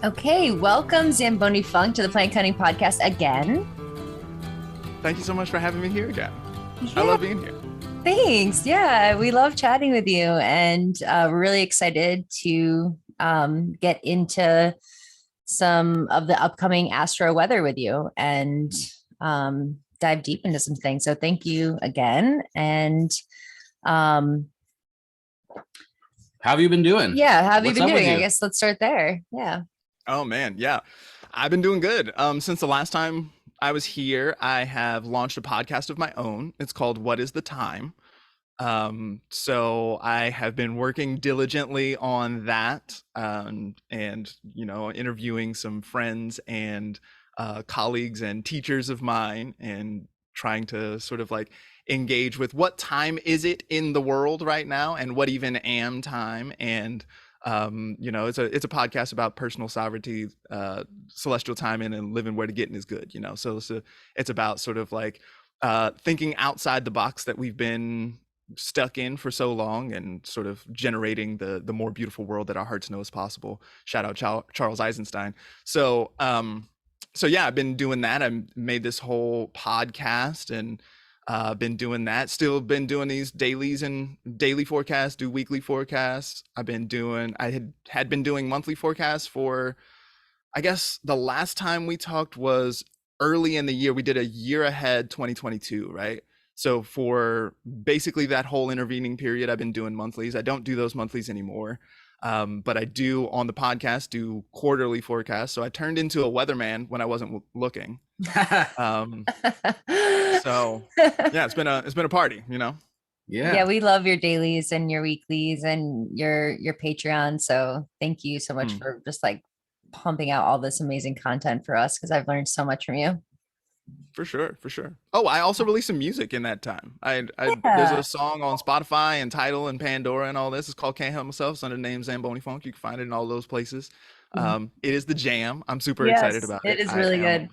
Okay, welcome Zamboni Funk to the Planet Cunning Podcast again. Thank you so much for having me here again. I Yeah, love being here. thanks. Yeah, we love chatting with you, and we're really excited to get into some of the upcoming astro weather with you and dive deep into some things. So thank you again. And um, How have you been doing? yeah, how have you What's been up with doing? I you? guess let's start there. Yeah. Oh man, yeah. I've been doing good. Since the last time I was here, I have launched a podcast of my own. It's called What is the Time? So I have been working diligently on that, and interviewing some friends and colleagues and teachers of mine, and trying to sort of like engage with what time is it in the world right now, and what even am time, and it's a podcast about personal sovereignty, celestial timing, and living where the getting is good. So it's about sort of like thinking outside the box that we've been stuck in for so long, and sort of generating the more beautiful world that our hearts know is possible. Shout out Charles Eisenstein. So yeah, I've been doing that. I made this whole podcast, and been doing that. Still been doing these dailies and daily forecasts, do weekly forecasts. I had been doing monthly forecasts for, I guess the last time we talked was early in the year. We did a year ahead 2022, right? So for basically that whole intervening period, I've been doing monthlies. I don't do those monthlies anymore. But I do on the podcast do quarterly forecasts. So I turned into a weatherman when I wasn't looking. Um, so yeah, it's been a party, Yeah, we love your dailies and your weeklies and your Patreon. So thank you so much for just like pumping out all this amazing content for us, because I've learned so much from you. For sure, for sure. Oh, I also released some music in that time. There's Yeah. a song on Spotify and Tidal and Pandora and all this. It's called "Can't Help Myself." It's under the name Zamboni Funk. You can find it in all those places. It is the jam. I'm super excited Yes, about it it. is really good.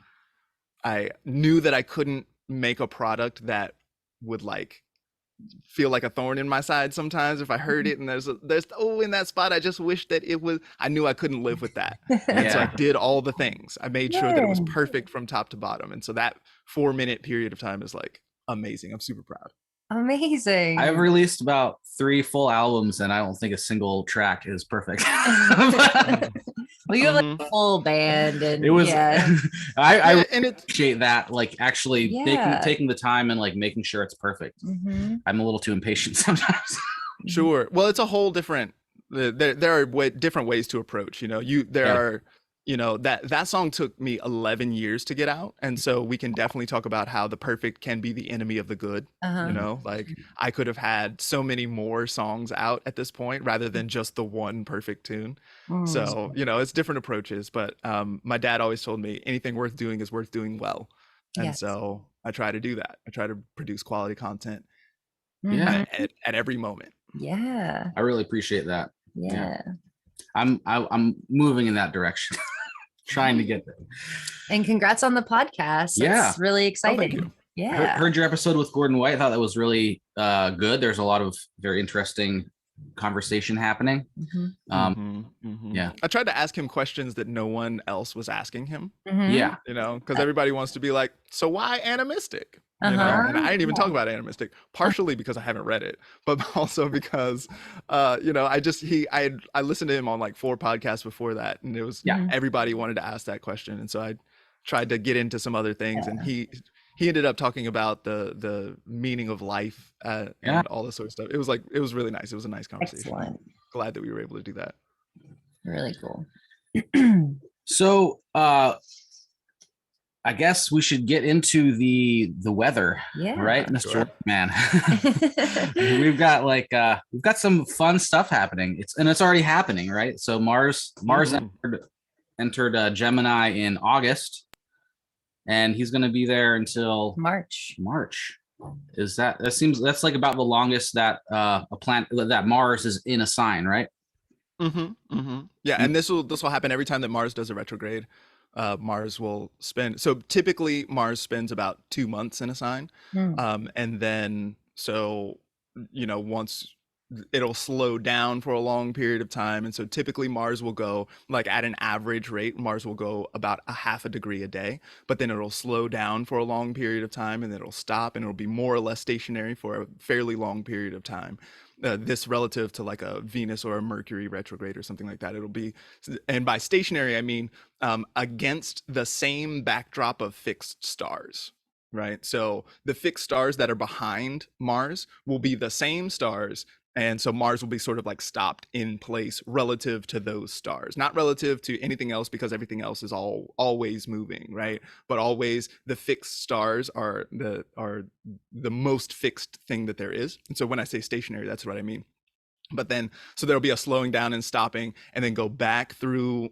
I knew that I couldn't make a product that would like feel like a thorn in my side sometimes if I heard it, and there's in that spot I just wish that it was. I knew I couldn't live with that. And so I did all the things. I made sure that it was Good. perfect from top to bottom. And so that 4-minute period of time is like amazing. I'm super proud. Amazing. I've released about 3 full albums, and I don't think a single track is perfect. Well, you have like a full band, and It was. yeah. I and it's appreciate that, like actually Yeah. taking the time and like making sure it's perfect. Mhm. I'm a little too impatient sometimes. sure. Well, it's a whole different. There are different ways to approach. That song took me 11 years to get out, and so we can definitely talk about how the perfect can be the enemy of the good. Uh-huh. Like I could have had so many more songs out at this point rather than just the one perfect tune. So it's different approaches, but my dad always told me anything worth doing is worth doing well, and Yes. so I try to do that. I try to produce quality content Yeah. at every moment. Yeah. I really appreciate that. Yeah. I'm moving in that direction. Trying to get there. And congrats on the podcast. Yeah. That's really exciting. you. Yeah. Heard your episode with Gordon White. I thought that was really good. There's a lot of very interesting conversation happening. Yeah. I tried to ask him questions that no one else was asking him. Yeah. Because everybody wants to be like, so why animistic? And I didn't even talk about animistic, partially because I haven't read it, but also because I listened to him on like 4 podcasts before that, and it was everybody wanted to ask that question, and so I tried to get into some other things, and he ended up talking about the meaning of life and all this sort of stuff. It was really nice. It was a nice conversation. Excellent. Glad that we were able to do that. Really cool. So I guess we should get into the weather, right, Mr. Sure. Man? we've got some fun stuff happening. It's already happening, right? So Mars entered Gemini in August, and he's going to be there until March. Is that's like about the longest that a planet that Mars is in a sign, right? Yeah, and this will happen every time that Mars does a retrograde. Mars will spend, so typically Mars spends about 2 months in a sign. And then, so, once it'll slow down for a long period of time. And so typically Mars will go, like, at an average rate, Mars will go about a half a degree a day, but then it'll slow down for a long period of time, and then it'll stop, and it'll be more or less stationary for a fairly long period of time. This relative to like a Venus or a Mercury retrograde or something like that. It'll be, and by stationary, I mean against the same backdrop of fixed stars, right? So the fixed stars that are behind Mars will be the same stars. And so Mars will be sort of like stopped in place relative to those stars, not relative to anything else, because everything else is always moving, right? But always the fixed stars are the most fixed thing that there is. And so when I say stationary, that's what I mean. But then, so there'll be a slowing down and stopping, and then go back through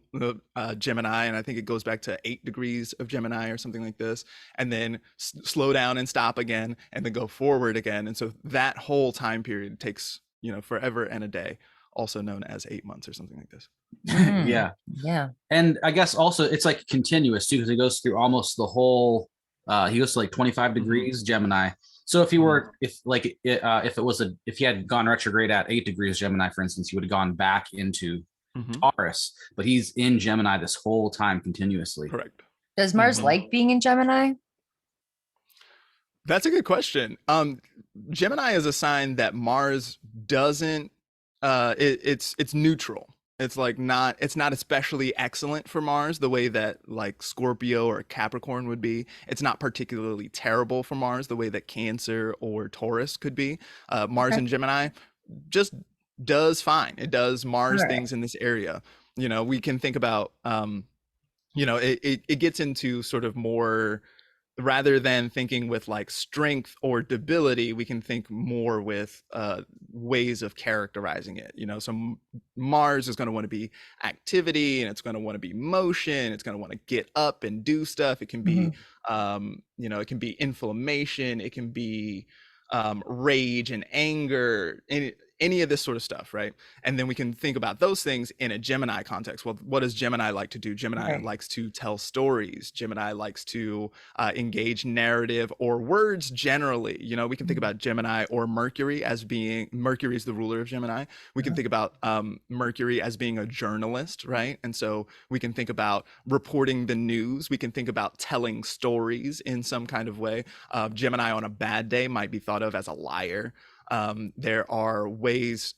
Gemini, and I think it goes back to 8 degrees of Gemini or something like this, and then slow down and stop again, and then go forward again. And so that whole time period takes, forever and a day, also known as 8 months or something like this. Yeah. And I guess also it's like continuous too, because it goes through almost the whole, he goes to like 25 degrees Gemini. So if you were, if he had gone retrograde at 8 degrees Gemini, for instance, he would have gone back into Taurus, but he's in Gemini this whole time continuously. Correct. Does Mars like being in Gemini? That's a good question. Gemini is a sign that Mars doesn't, it's neutral. It's like it's not especially excellent for Mars the way that like Scorpio or Capricorn would be. It's not particularly terrible for Mars the way that Cancer or Taurus could be. Mars in Gemini just does fine. It does Mars things in this area. We can think about, it gets into sort of more, rather than thinking with like strength or debility, we can think more with ways of characterizing it. So Mars is going to want to be activity, and it's going to want to be motion. It's going to want to get up and do stuff. It can be, it can be inflammation. It can be rage and anger, any of this sort of stuff, right? And then we can think about those things in a Gemini context. Well, what does Gemini like to do? Gemini likes to tell stories. Gemini likes to engage narrative or words generally. We can think about Gemini or Mercury as being, Mercury is the ruler of Gemini. We can think about Mercury as being a journalist, right? And so we can think about reporting the news. We can think about telling stories in some kind of way. Gemini on a bad day might be thought of as a liar. There are ways,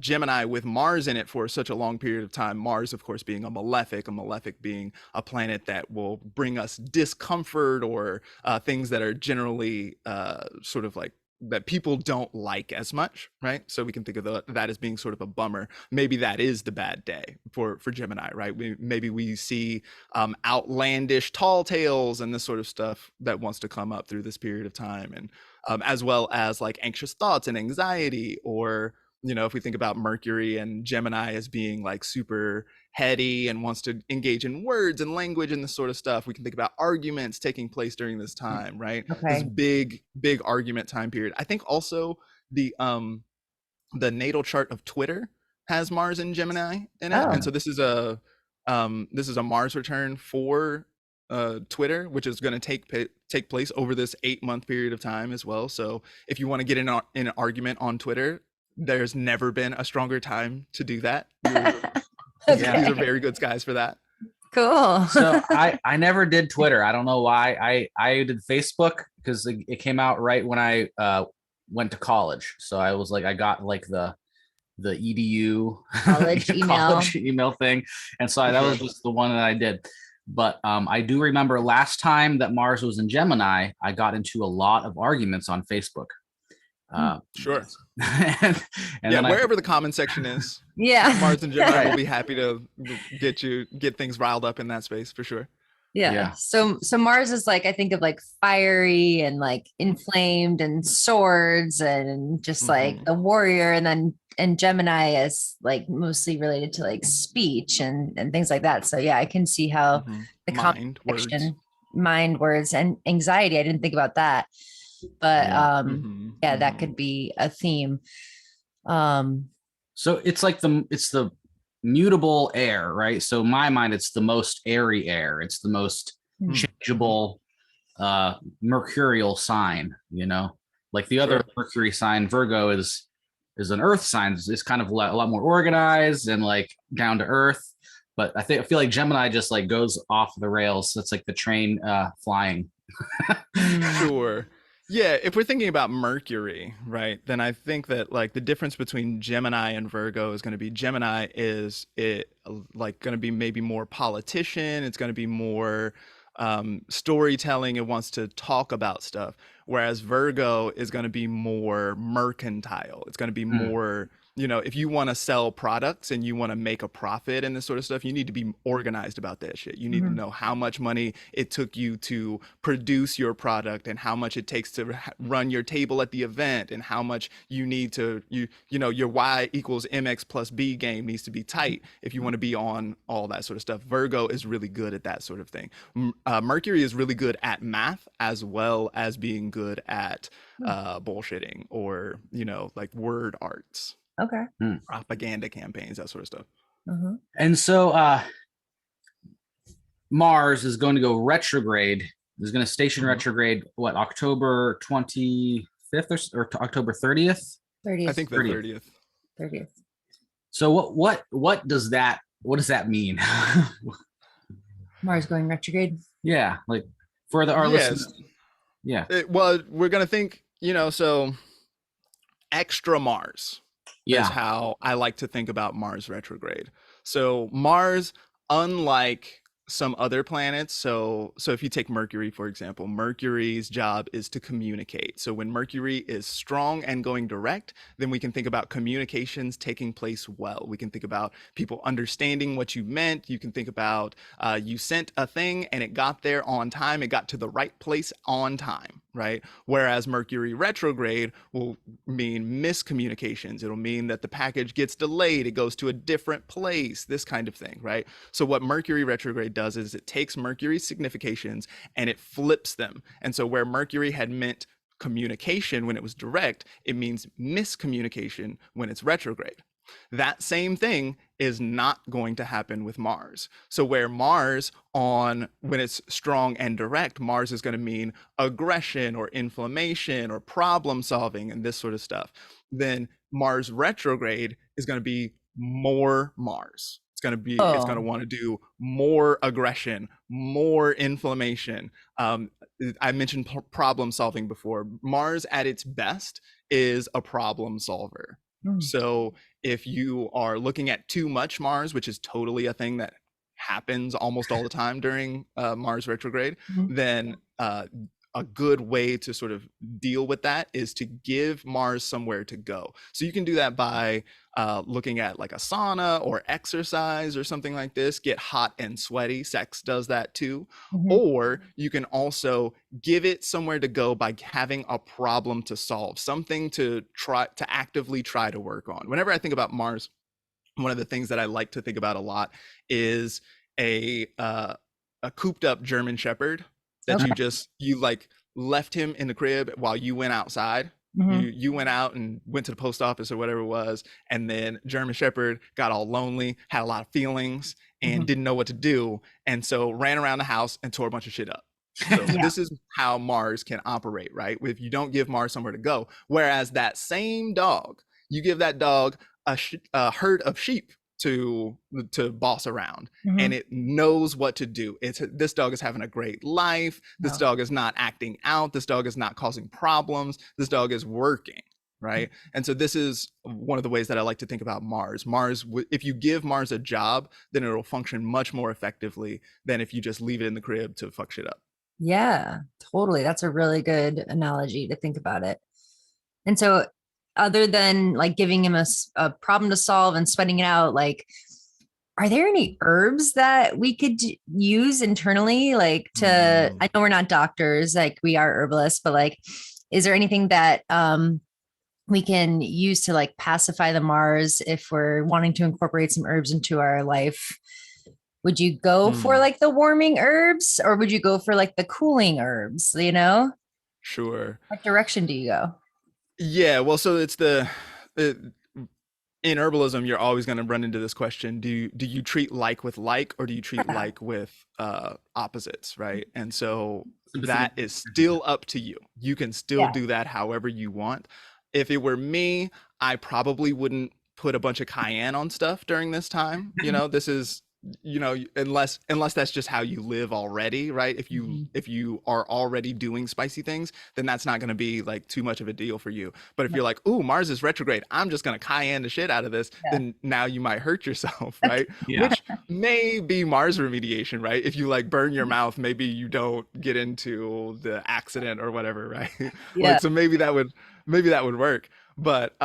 Gemini with Mars in it for such a long period of time, Mars of course being a malefic being a planet that will bring us discomfort or things that are generally sort of like that people don't like as much, right? So we can think of that as being sort of a bummer. Maybe that is the bad day for Gemini, right? Maybe we see outlandish tall tales and this sort of stuff that wants to come up through this period of time, and as well as like anxious thoughts and anxiety, or if we think about Mercury and Gemini as being like super heady and wants to engage in words and language and this sort of stuff, we can think about arguments taking place during this time, right? This big argument time period. I think also the natal chart of Twitter has Mars and Gemini in it, and so this is a Mars return for Twitter, which is going to take place over this 8-month period of time as well. So if you want to get in an argument on Twitter, there's never been a stronger time to do that. These are very good skies for that. Cool. So I never did Twitter. I don't know why. I did Facebook because it came out right when I went to college. So I was like, I got like the edu college email thing, and so that was just the one that I did. But I do remember last time that Mars was in Gemini, I got into a lot of arguments on Facebook. Sure. and then wherever the comment section is, Mars and Gemini will be happy to get things riled up in that space for sure. So Mars is like, I think of like fiery and like inflamed and swords and just like the warrior, and Gemini is like mostly related to like speech and things like that. So I can see how the mind, words, and anxiety. I didn't think about that, but that could be a theme. So it's like it's the mutable air, right? So in my mind, it's the most airy air. It's the most changeable mercurial sign, Like the other Mercury sign, Virgo is an Earth sign. It's kind of a lot more organized and like down to earth. But I feel like Gemini just like goes off the rails. It's like the train flying. Sure. Yeah, if we're thinking about Mercury, right, then I think that like the difference between Gemini and Virgo is going to be Gemini is it like going to be maybe more politician, it's going to be more storytelling, it wants to talk about stuff, whereas Virgo is going to be more mercantile. It's going to be more, you know, if you want to sell products and you want to make a profit and this sort of stuff, you need to be organized about that shit. You need to know how much money it took you to produce your product and how much it takes to run your table at the event and how much you need to, you know, your Y equals MX plus B game needs to be tight if you want to be on all that sort of stuff. Virgo is really good at that sort of thing. Mercury is really good at math as well as being good at bullshitting or, you know, like word arts. Okay. Propaganda campaigns, that sort of stuff. And so Mars is going to go retrograde. Is going to station retrograde, what, October 25th or October 30th? 30th. I think the 30th. 30th. So what does that mean? Mars going retrograde. Yeah, like for our listeners. Yeah. Well, we're going to think, you know, so extra Mars. Yeah. Is how I like to think about Mars retrograde. So Mars, unlike some other planets, so if you take Mercury, for example, Mercury's job is to communicate. So when Mercury is strong and going direct, then we can think about communications taking place well. We can think about people understanding what you meant. You can think about you sent a thing and it got there on time. It got to the right place on time, right? Whereas Mercury retrograde will mean miscommunications. It'll mean that the package gets delayed. It goes to a different place, this kind of thing, right? So what Mercury retrograde does is it takes Mercury's significations and it flips them. And so where Mercury had meant communication when it was direct, it means miscommunication when it's retrograde. That same thing is not going to happen with Mars. So where Mars when it's strong and direct, Mars is going to mean aggression or inflammation or problem solving and this sort of stuff. Then Mars retrograde is going to be more Mars. It's going to want to do more aggression, more inflammation. I mentioned problem solving before. Mars at its best is a problem solver. So if you are looking at too much Mars, which is totally a thing that happens almost all the time during Mars retrograde, then a good way to sort of deal with that is to give Mars somewhere to go. So you can do that by looking at like a sauna or exercise or something like this, get hot and sweaty. Sex does that too. Or you can also give it somewhere to go by having a problem to solve, something to actively try to work on. Whenever I think about Mars, one of the things that I like to think about a lot is a cooped up German Shepherd that you like left him in the crib while you went outside. You went out and went to the post office or whatever it was, and then German Shepherd got all lonely, had a lot of feelings, and didn't know what to do, and so ran around the house and tore a bunch of shit up. So this is how Mars can operate, right? If you don't give Mars somewhere to go, whereas that same dog, you give that dog a herd of sheep to boss around, and it knows what to do. This dog is having a great life. This dog is not acting out. This dog is not causing problems. This dog is working, right? And so this is one of the ways that I like to think about Mars. If you give Mars a job, then it'll function much more effectively than if you just leave it in the crib to fuck shit up. Yeah, totally. That's a really good analogy to think about it. And so other than like giving him a problem to solve and sweating it out, like, are there any herbs that we could use internally? Like I know we're not doctors, like we are herbalists, but like, is there anything that we can use to like pacify the Mars if we're wanting to incorporate some herbs into our life? Would you go for like the warming herbs, or would you go for like the cooling herbs, you know? Sure. What direction do you go? Yeah, well, so it's in herbalism, you're always going to run into this question: do you treat like with like, or do you treat Yeah. like with opposites, right? And so Sympathy. that is still up to you. You can still Yeah. do that however you want. If it were me, I probably wouldn't put a bunch of cayenne on stuff during this time. This is, unless that's just how you live already, right? Mhm. If you are already doing spicy things, then that's not going to be like too much of a deal for you. But if you're like, ooh, Mars is retrograde, I'm just going to cayenne the shit out of this, Yeah. then now you might hurt yourself, right? Yeah. Which may be Mars remediation, right? If you like burn your mouth, maybe you don't get into the accident or whatever, right? Yeah. Like, so maybe that would work. But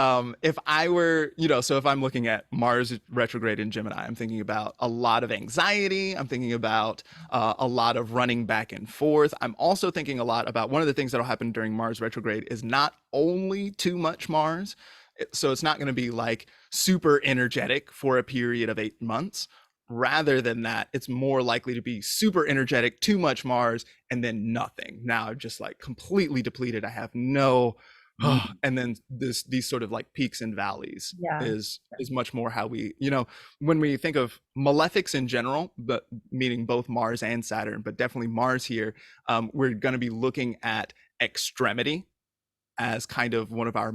if I were, so if I'm looking at Mars retrograde in Gemini, I'm thinking about a lot of anxiety. I'm thinking about a lot of running back and forth. I'm also thinking a lot about one of the things that'll happen during Mars retrograde is not only too much Mars. So it's not going to be like super energetic for a period of 8 months. Rather than that, it's more likely to be super energetic, too much Mars, and then nothing. Now I'm just like completely depleted. I have no Mm. and then these sort of like peaks and valleys Yeah. is much more how we, when we think of malefics in general, but meaning both Mars and Saturn, but definitely Mars here, we're going to be looking at extremity as kind of one of our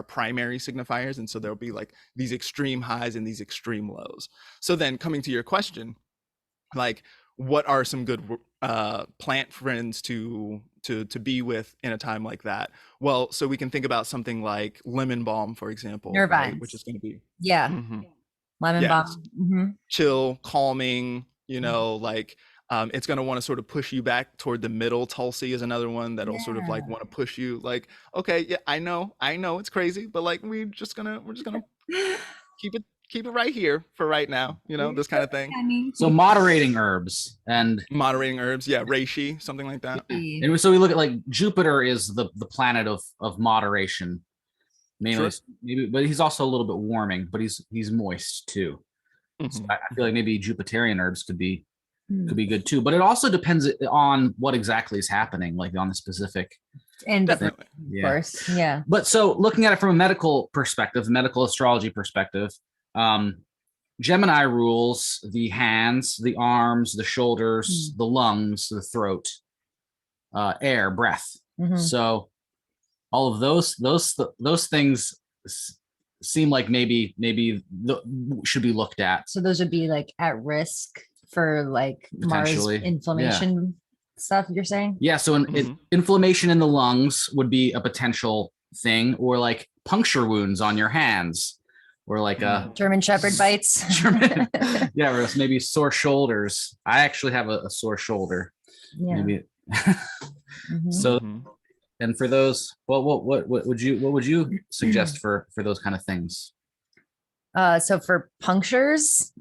primary signifiers. And so there'll be like these extreme highs and these extreme lows. So then coming to your question, like, what are some good plant friends to be with in a time like that? Well, so we can think about something like lemon balm, for example, right? Which is Nervines. going to be Yeah. Lemon yes, balm. Hmm. chill, calming, like it's going to want to sort of push you back toward the middle. Tulsi is another one that'll sort of like Yeah. want to push you like, okay, yeah, I know it's crazy, but like we're just gonna keep it right here for right now, this kind of thing. So moderating herbs and Moderating herbs, yeah, reishi, something like that. and so we look at like Jupiter is the planet of moderation, mainly Sure. maybe, but he's also a little bit warming, but he's moist too. So Mhm. I feel like maybe Jupiterian herbs could be Mm. good too, but it also depends on what exactly is happening, like on the specific. And the, Definitely. of Yeah. course. Yeah. But so looking at it from a medical perspective, medical astrology perspective, Gemini rules the hands, the arms, the shoulders, the lungs, the throat, air, breath. Mhm. So all of those things seem like maybe should be looked at. So those would be like at risk for like Mars Potentially, yeah. inflammation stuff, you're saying? Yeah. So inflammation in the lungs would be a potential thing, or like puncture wounds on your hands, or like a German Shepherd bites. German, yeah, or maybe sore shoulders. I actually have a sore shoulder. Yeah. Maybe. Mhm. So, and for those, what would you suggest for those kind of things? So for punctures,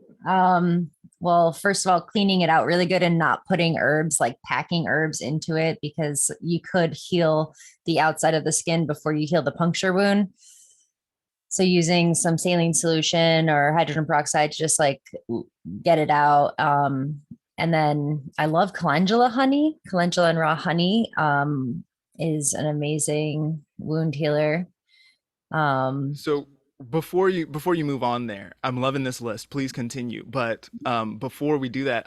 well, first of all, cleaning it out really good and not putting herbs, like packing herbs into it, because you could heal the outside of the skin before you heal the puncture wound. So using some saline solution or hydrogen peroxide to just like get it out. And then I love calendula honey. Calendula and raw honey is an amazing wound healer. So before you move on there, I'm loving this list. Please continue. But before we do that,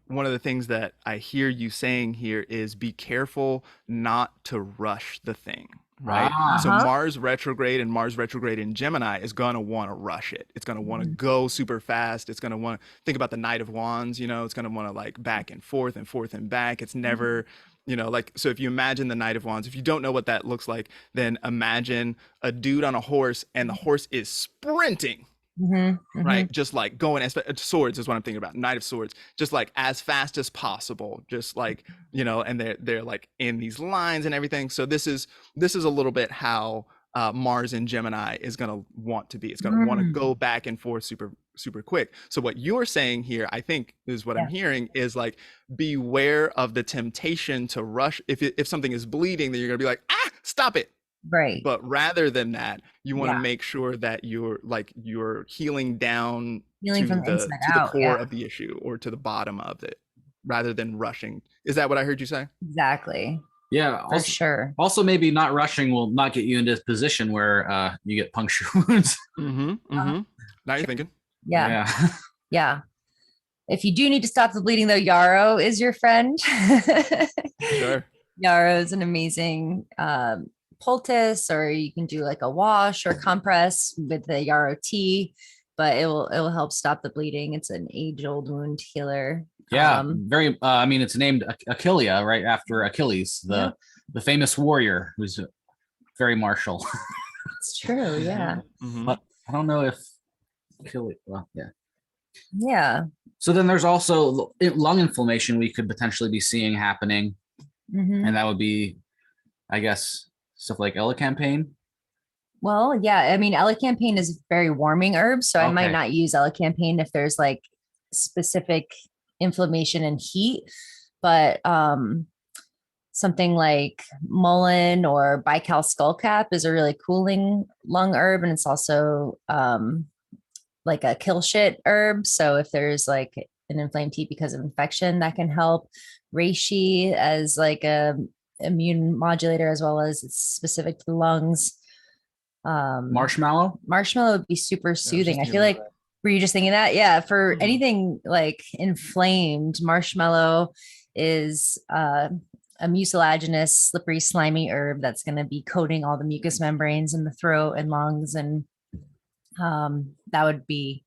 one of the things that I hear you saying here is be careful not to rush the thing, right? So Mars retrograde and Mars retrograde in Gemini is going to want to rush it. It's going to want to go super fast. It's going to want to think about the Knight of Wands, it's going to want to like back and forth and forth and back. It's never, like, so if you imagine the Knight of Wands, if you don't know what that looks like, then imagine a dude on a horse and the horse is sprinting. Right, just like going as swords is what I'm thinking about. Knight of Swords, just like as fast as possible, just like and they're like in these lines and everything. So this is a little bit how Mars in Gemini is going to want to be. It's going to want to go back and forth super quick. So what you're saying here, I think, is what I'm hearing is like beware of the temptation to rush. If something is bleeding, then you're going to be like, stop it. Right. But rather than that, you want to make sure that you're healing down to from the core of the issue or to the bottom of it, rather than rushing. Is that what I heard you say? Exactly. Yeah. for sure. Also, maybe not rushing will not get you into a position where you get puncture wounds. Now you're thinking. Yeah. Yeah. Yeah. If you do need to stop the bleeding, though, Yarrow is your friend. Sure. Yarrow is an amazing poultice, or you can do like a wash or compress with the Yarrow tea, but it will help stop the bleeding. It's an age-old wound healer. Yeah. Very. I mean, it's named Achillea, right after Achilles, the famous warrior who's very martial. It's true. Yeah. But I don't know if Achilles. Well, yeah. Yeah. So then there's also lung inflammation we could potentially be seeing happening, and that would be, I guess, stuff like elecampane. Well, yeah. I mean, elecampane is a very warming herb, so I might Okay. not use elecampane if there's like specific inflammation and heat, but something like mullein or bical skullcap is a really cooling lung herb, and it's also like a kill shit herb. So if there's like an inflamed heat because of infection, that can help. Reishi as like a immune modulator, as well as it's specific to the lungs. Marshmallow. Marshmallow would be super soothing. I feel thinking like, were you just thinking that? Yeah, for Mhm. anything like inflamed, marshmallow is a mucilaginous, slippery, slimy herb that's going to be coating all the mucous membranes in the throat and lungs, and that would be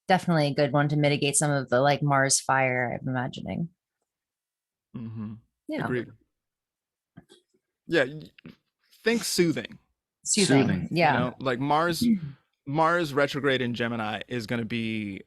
definitely a good one to mitigate some of the like Mars fire, I'm imagining. Yeah. Agreed. Yeah. Think soothing. Soothing. Yeah. You know, like Mars retrograde in Gemini is going to be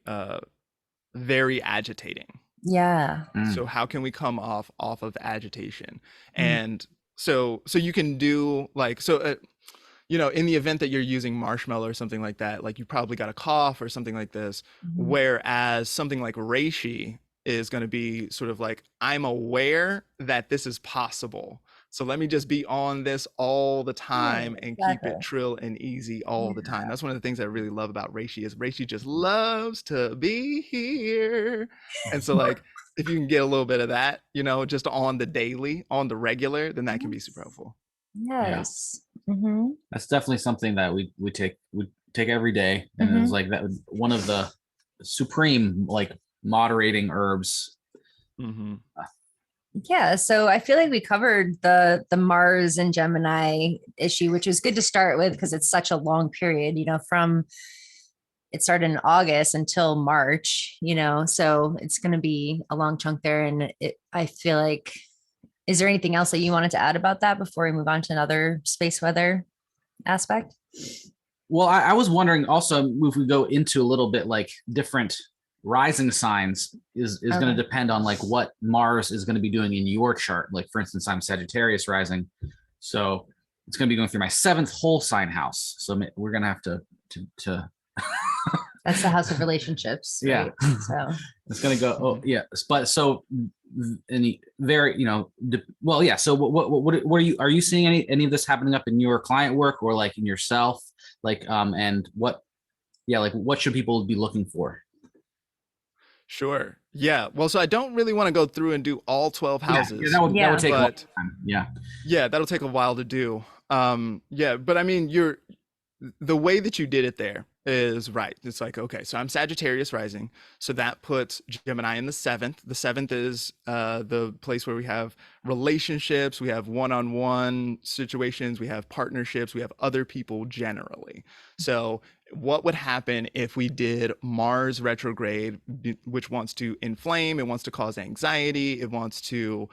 very agitating. Yeah. So how can we come off of agitation? And so you can do like, you know, in the event that you're using marshmallow or something like that, like you probably got a cough or something like this, whereas something like reishi is going to be sort of like, I'm aware that this is possible, so let me just be on this all the time and keep it trill and easy all the time. That's one of the things I really love about reishi, is reishi just loves to be here. And so like, if you can get a little bit of that, you know, just on the daily, on the regular, then that can be super helpful. Yes. That's definitely something that we take every day, and it's like that one of the supreme like moderating herbs. Yeah, so I feel like we covered the Mars and Gemini issue, which was good to start with because it's such a long period, you know, from it started in August until March, you know, so it's going to be a long chunk there. And I feel like, is there anything else that you wanted to add about that before we move on to another space weather aspect? Well, I was wondering also if we go into a little bit like different rising signs is going to depend on like what Mars is going to be doing in your chart. Like for instance, I'm Sagittarius rising, so it's going to be going through my 7th whole sign house. So we're going to have to That's the house of relationships. Right? Yeah. So it's going to go. Oh yeah. But so any very, you know, well, yeah. So what are you seeing any of this happening up in your client work or like in yourself? Like, and what should people be looking for? Sure. Yeah. Well, so I don't really want to go through and do all 12 houses. Yeah, that would take a long time. Yeah, that'll take a while to do. Yeah, but I mean, the way that you did it there is right. It's like, okay, so I'm Sagittarius rising, so that puts Gemini in the 7th. The 7th is the place where we have relationships, we have one-on-one situations, we have partnerships, we have other people generally. So what would happen if we did Mars retrograde, which wants to inflame, it wants to cause anxiety, it wants to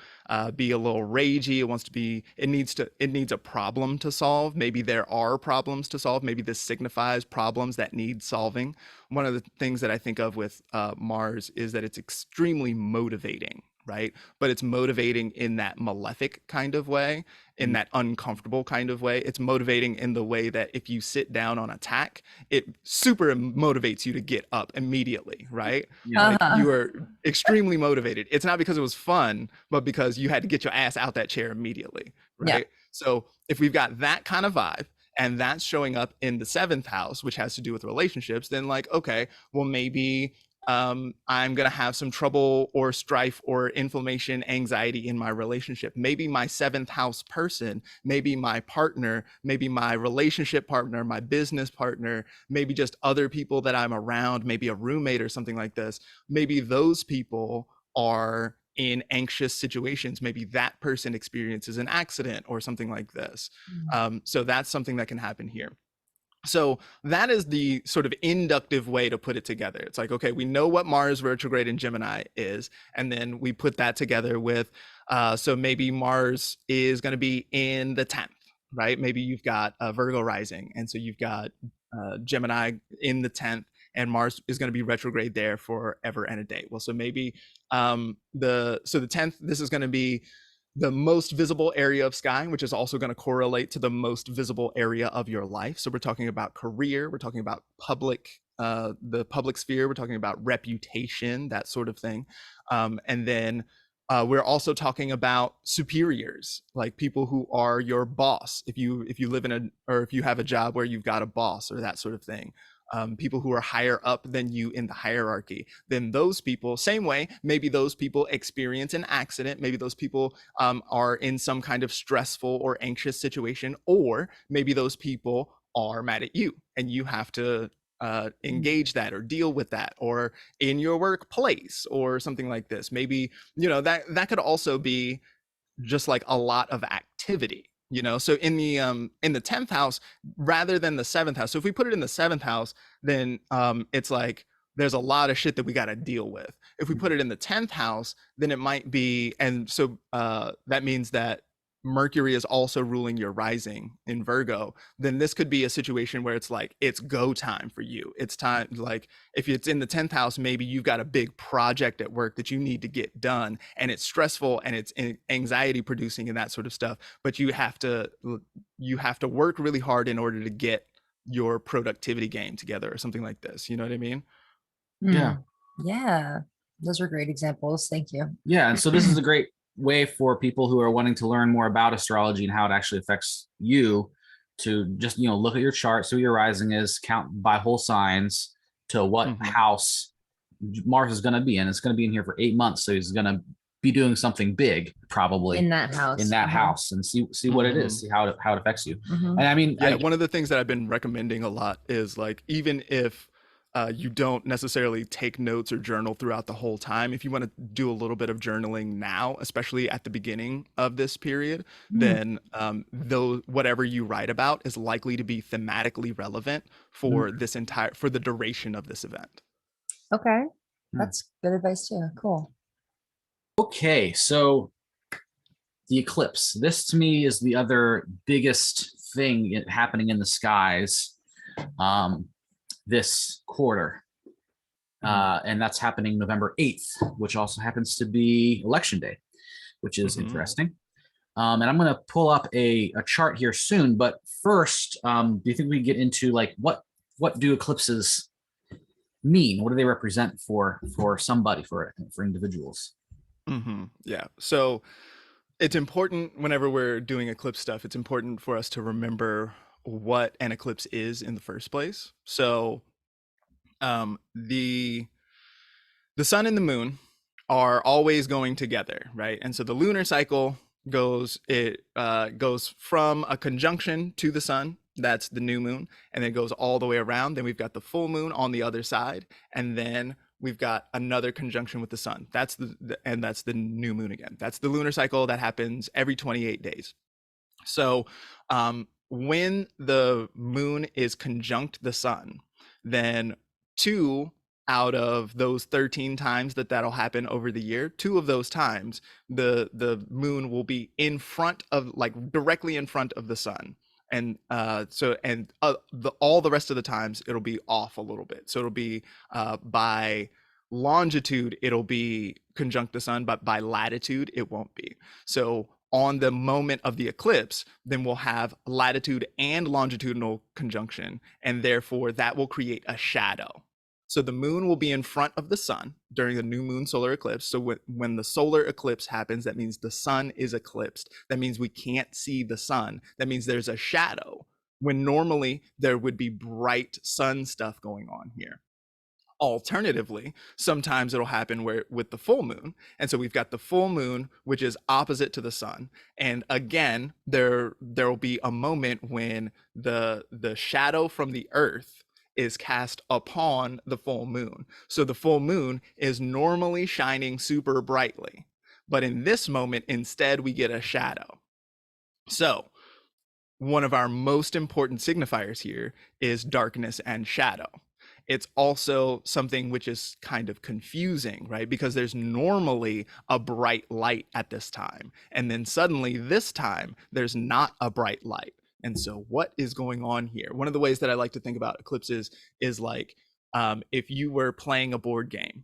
be a little ragey, it needs a problem to solve. Maybe there are problems to solve. Maybe this signifies problems that need solving. One of the things that I think of with Mars is that it's extremely motivating, right? But it's motivating in that malefic kind of way, in that uncomfortable kind of way. It's motivating in the way that if you sit down on attack, it super motivates you to get up immediately, right? Like you are extremely motivated. It's not because it was fun, but because you had to get your ass out that chair immediately, right? Yeah. So if we've got that kind of vibe, and that's showing up in the 7th house, which has to do with relationships, then like, okay, well, maybe I'm going to have some trouble or strife or inflammation, anxiety in my relationship. Maybe my seventh house person, maybe my partner, maybe my relationship partner, my business partner, maybe just other people that I'm around, maybe a roommate or something like this. Maybe those people are in anxious situations. Maybe that person experiences an accident or something like this. So that's something that can happen here. So that is the sort of inductive way to put it together. It's like, okay, we know what Mars retrograde in Gemini is, and then we put that together with, so maybe Mars is going to be in the 10th, right? Maybe you've got a Virgo rising, and so you've got Gemini in the 10th, and Mars is going to be retrograde there forever and a day. Well, so maybe the 10th, this is going to be the most visible area of sky, which is also going to correlate to the most visible area of your life. So we're talking about career, we're talking about the public sphere, we're talking about reputation, that sort of thing. And then we're also talking about superiors, like people who are your boss. If you live or if you have a job where you've got a boss or that sort of thing. People who are higher up than you in the hierarchy, then those people, same way, maybe those people experience an accident, maybe those people are in some kind of stressful or anxious situation, or maybe those people are mad at you and you have to engage that or deal with that, or in your workplace or something like this. Maybe, that could also be just like a lot of activity. So in the 10th house rather than the 7th house. So if we put it in the 7th house, then it's like there's a lot of shit that we got to deal with. If we put it in the 10th house, then it might be, and so that means that Mercury is also ruling your rising in Virgo. Then this could be a situation where it's like it's go time for you. It's time, like if it's in the 10th house, maybe you've got a big project at work that you need to get done, and it's stressful and it's anxiety producing and that sort of stuff, but you have to work really hard in order to get your productivity game together or something like this. You know what I mean? Yeah. Yeah. Those were great examples. Thank you. Yeah. And so this is a great way for people who are wanting to learn more about astrology and how it actually affects you to just, look at your chart, see what your rising is, count by whole signs to what house Mars is going to be in. It's going to be in here for 8 months. So he's going to be doing something big probably in that house, and see what it is, see how it affects you. And I mean, one of the things that I've been recommending a lot is like, even if you don't necessarily take notes or journal throughout the whole time, if you want to do a little bit of journaling now, especially at the beginning of this period, then though whatever you write about is likely to be thematically relevant for for the duration of this event. Okay. That's good advice too. Cool. Okay, so the eclipse. This to me is the other biggest thing happening in the skies this quarter. And that's happening November 8th, which also happens to be election day, which is interesting. And I'm going to pull up a chart here soon. But first, do you think we get into like what do eclipses mean? What do they represent for somebody, for individuals? Yeah. So it's important whenever we're doing eclipse stuff, it's important for us to remember what an eclipse is in the first place. So the sun and the moon are always going together, right? And so the lunar cycle goes from a conjunction to the sun, that's the new moon, and then it goes all the way around. Then we've got the full moon on the other side, and then we've got another conjunction with the sun. That's that's the new moon again. That's the lunar cycle that happens every 28 days. So when the moon is conjunct the sun, then 2 out of those 13 times that'll happen over the year, 2 of those times the moon will be in front of, like directly in front of the sun. And all the rest of the times it'll be off a little bit. So it'll be by longitude it'll be conjunct the sun, but by latitude it won't be. So on the moment of the eclipse, then we'll have latitude and longitudinal conjunction, and therefore that will create a shadow. So the moon will be in front of the sun during the new moon solar eclipse. So when the solar eclipse happens, that means the sun is eclipsed. That means we can't see the sun. That means there's a shadow when normally there would be bright sun stuff going on here. Alternatively, sometimes it'll happen where with the full moon. And so we've got the full moon, which is opposite to the sun. And again, there'll be a moment when the shadow from the earth is cast upon the full moon. So the full moon is normally shining super brightly. But in this moment, instead, we get a shadow. So one of our most important signifiers here is darkness and shadow. It's also something which is kind of confusing, right? Because there's normally a bright light at this time. And then suddenly this time, there's not a bright light. And so what is going on here? One of the ways that I like to think about eclipses is like if you were playing a board game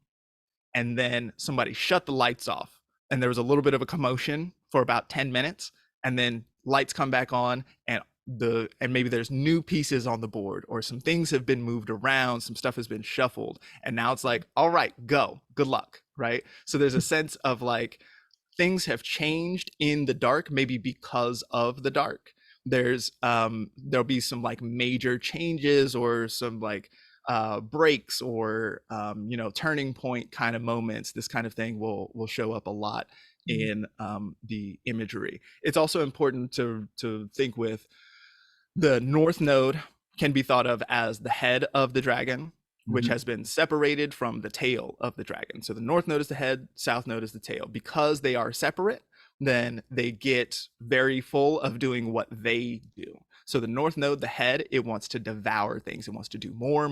and then somebody shut the lights off and there was a little bit of a commotion for about 10 minutes and then lights come back on and maybe there's new pieces on the board or some things have been moved around, some stuff has been shuffled, and now it's like, all right, go, good luck, right? So there's a sense of like things have changed in the dark, maybe because of the dark. There'll be some like major changes or some like breaks or turning point kind of moments. This kind of thing will show up a lot in the imagery. It's also important to think with the North Node can be thought of as the head of the dragon, which has been separated from the tail of the dragon. So the North Node is the head, South Node is the tail. Because they are separate, then they get very full of doing what they do. So the North Node, the head, it wants to devour things. It wants to do more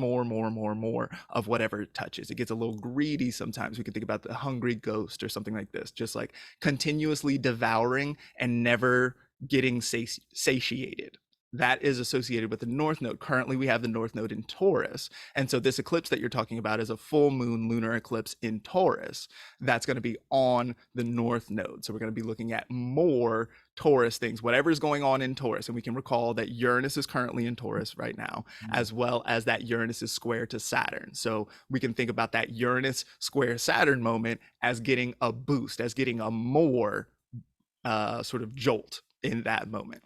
of whatever it touches. It gets a little greedy sometimes. We can think about the hungry ghost or something like this, just like continuously devouring and never getting satiated. That is associated with the North Node. Currently, we have the North Node in Taurus. And so this eclipse that you're talking about is a full moon lunar eclipse in Taurus. That's going to be on the North Node. So we're going to be looking at more Taurus things, whatever's going on in Taurus. And we can recall that Uranus is currently in Taurus right now, as well as that Uranus is square to Saturn. So we can think about that Uranus square Saturn moment as getting a boost, as getting a more sort of jolt in that moment.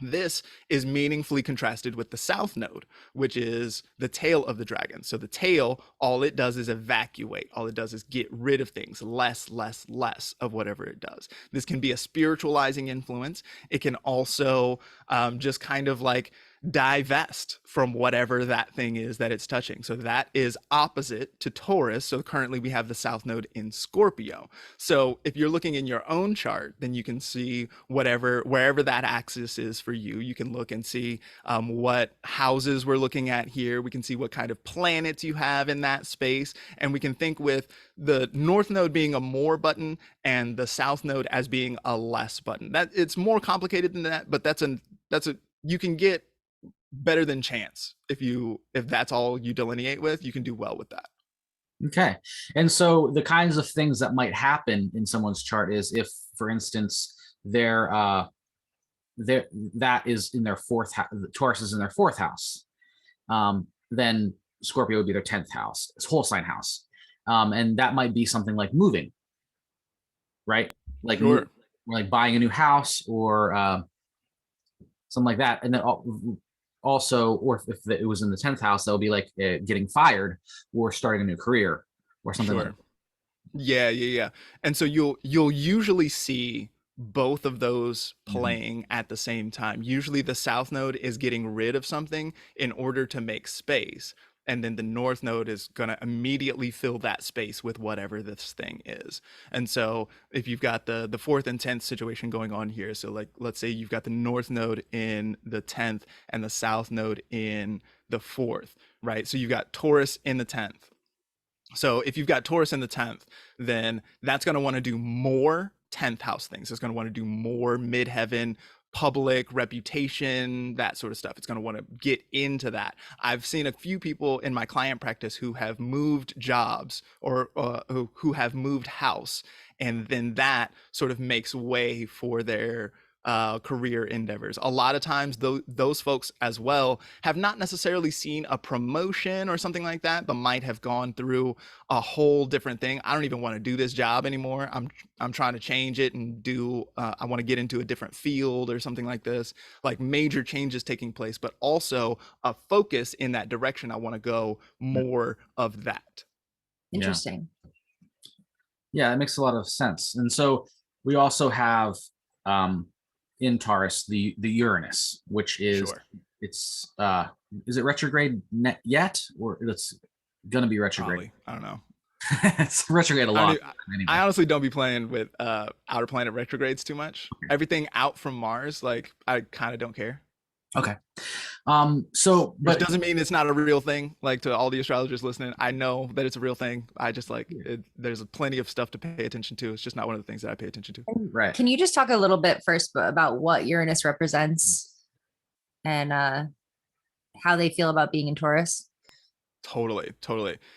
This is meaningfully contrasted with the South Node, which is the tail of the dragon. So the tail, all it does is evacuate. All it does is get rid of things, less of whatever it does. This can be a spiritualizing influence. It can also just kind of like divest from whatever that thing is that it's touching. So that is opposite to Taurus. So currently we have the South Node in Scorpio. So if you're looking in your own chart, then you can see wherever that axis is for you. You can look and see what houses we're looking at here. We can see what kind of planets you have in that space. And we can think with the North Node being a more button and the South Node as being a less button. That it's more complicated than that, but you can get better than chance if that's all you delineate with. You can do well with that. Okay. And so the kinds of things that might happen in someone's chart is if, for instance, that is in their fourth house, Taurus is in their fourth house, then Scorpio would be their 10th house, it's whole sign house. And that might be something like moving, right? Like, sure. Like buying a new house or something like that. And then also, or if it was in the 10th house, that would be like getting fired or starting a new career or something like that. Yeah. And so you'll usually see both of those playing at the same time. Usually the South Node is getting rid of something in order to make space. And then the North Node is going to immediately fill that space with whatever this thing is. And so if you've got the 4th and 10th situation going on here, so like, let's say you've got the North Node in the 10th and the South Node in the 4th, right? So you've got Taurus in the 10th. So if you've got Taurus in the 10th, then that's going to want to do more 10th house things. It's going to want to do more midheaven, public reputation, that sort of stuff. It's going to want to get into that. I've seen a few people in my client practice who have moved jobs or who have moved house, and then that sort of makes way for their career endeavors. A lot of times those folks as well have not necessarily seen a promotion or something like that, but might have gone through a whole different thing. I don't even want to do this job anymore. I'm trying to change it and do I want to get into a different field or something like this, like major changes taking place, but also a focus in that direction. I want to go more of that. Interesting. Yeah, it makes a lot of sense. And so we also have in Taurus the Uranus, which is it's is it retrograde yet, or it's gonna be retrograde? Probably. I don't know. It's retrograde a lot. Anyway. I honestly don't be playing with outer planet retrogrades too much. Everything out from Mars, like I kind of don't care. Okay. So, but which doesn't mean it's not a real thing. Like, to all the astrologers listening, I know that it's a real thing. I just like it, there's plenty of stuff to pay attention to. It's just not one of the things that I pay attention to. Right. Can you just talk a little bit first about what Uranus represents and how they feel about being in Taurus? Totally.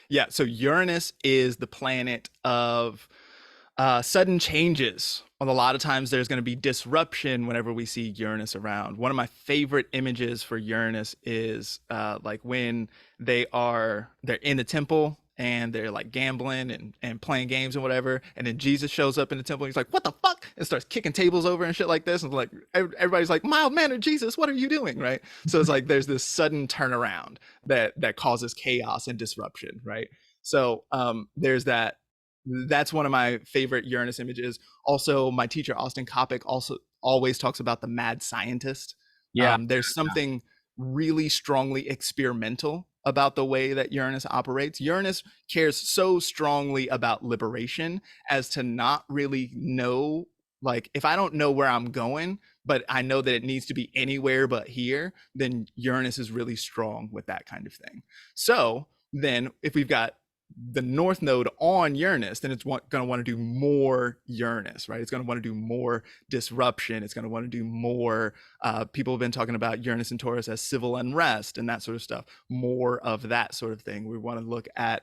Yeah. So Uranus is the planet of sudden changes. Well, a lot of times there's going to be disruption whenever we see Uranus around. One of my favorite images for Uranus is like when they're in the temple and they're like gambling and playing games and whatever, and then Jesus shows up in the temple and he's like, what the fuck, and starts kicking tables over and shit like this, and like everybody's like, mild-mannered Jesus, what are you doing, right? So it's like there's this sudden turnaround that causes chaos and disruption, right? So there's that. That's one of my favorite Uranus images. Also, my teacher, Austin Coppock, also always talks about the mad scientist. Yeah. There's something really strongly experimental about the way that Uranus operates. Uranus cares so strongly about liberation as to not really know, like, if I don't know where I'm going, but I know that it needs to be anywhere but here, then Uranus is really strong with that kind of thing. So then if we've got the North Node on Uranus, then it's going to want to do more Uranus, right? It's going to want to do more disruption. It's going to want to do more. People have been talking about Uranus and Taurus as civil unrest and that sort of stuff. More of that sort of thing. We want to look at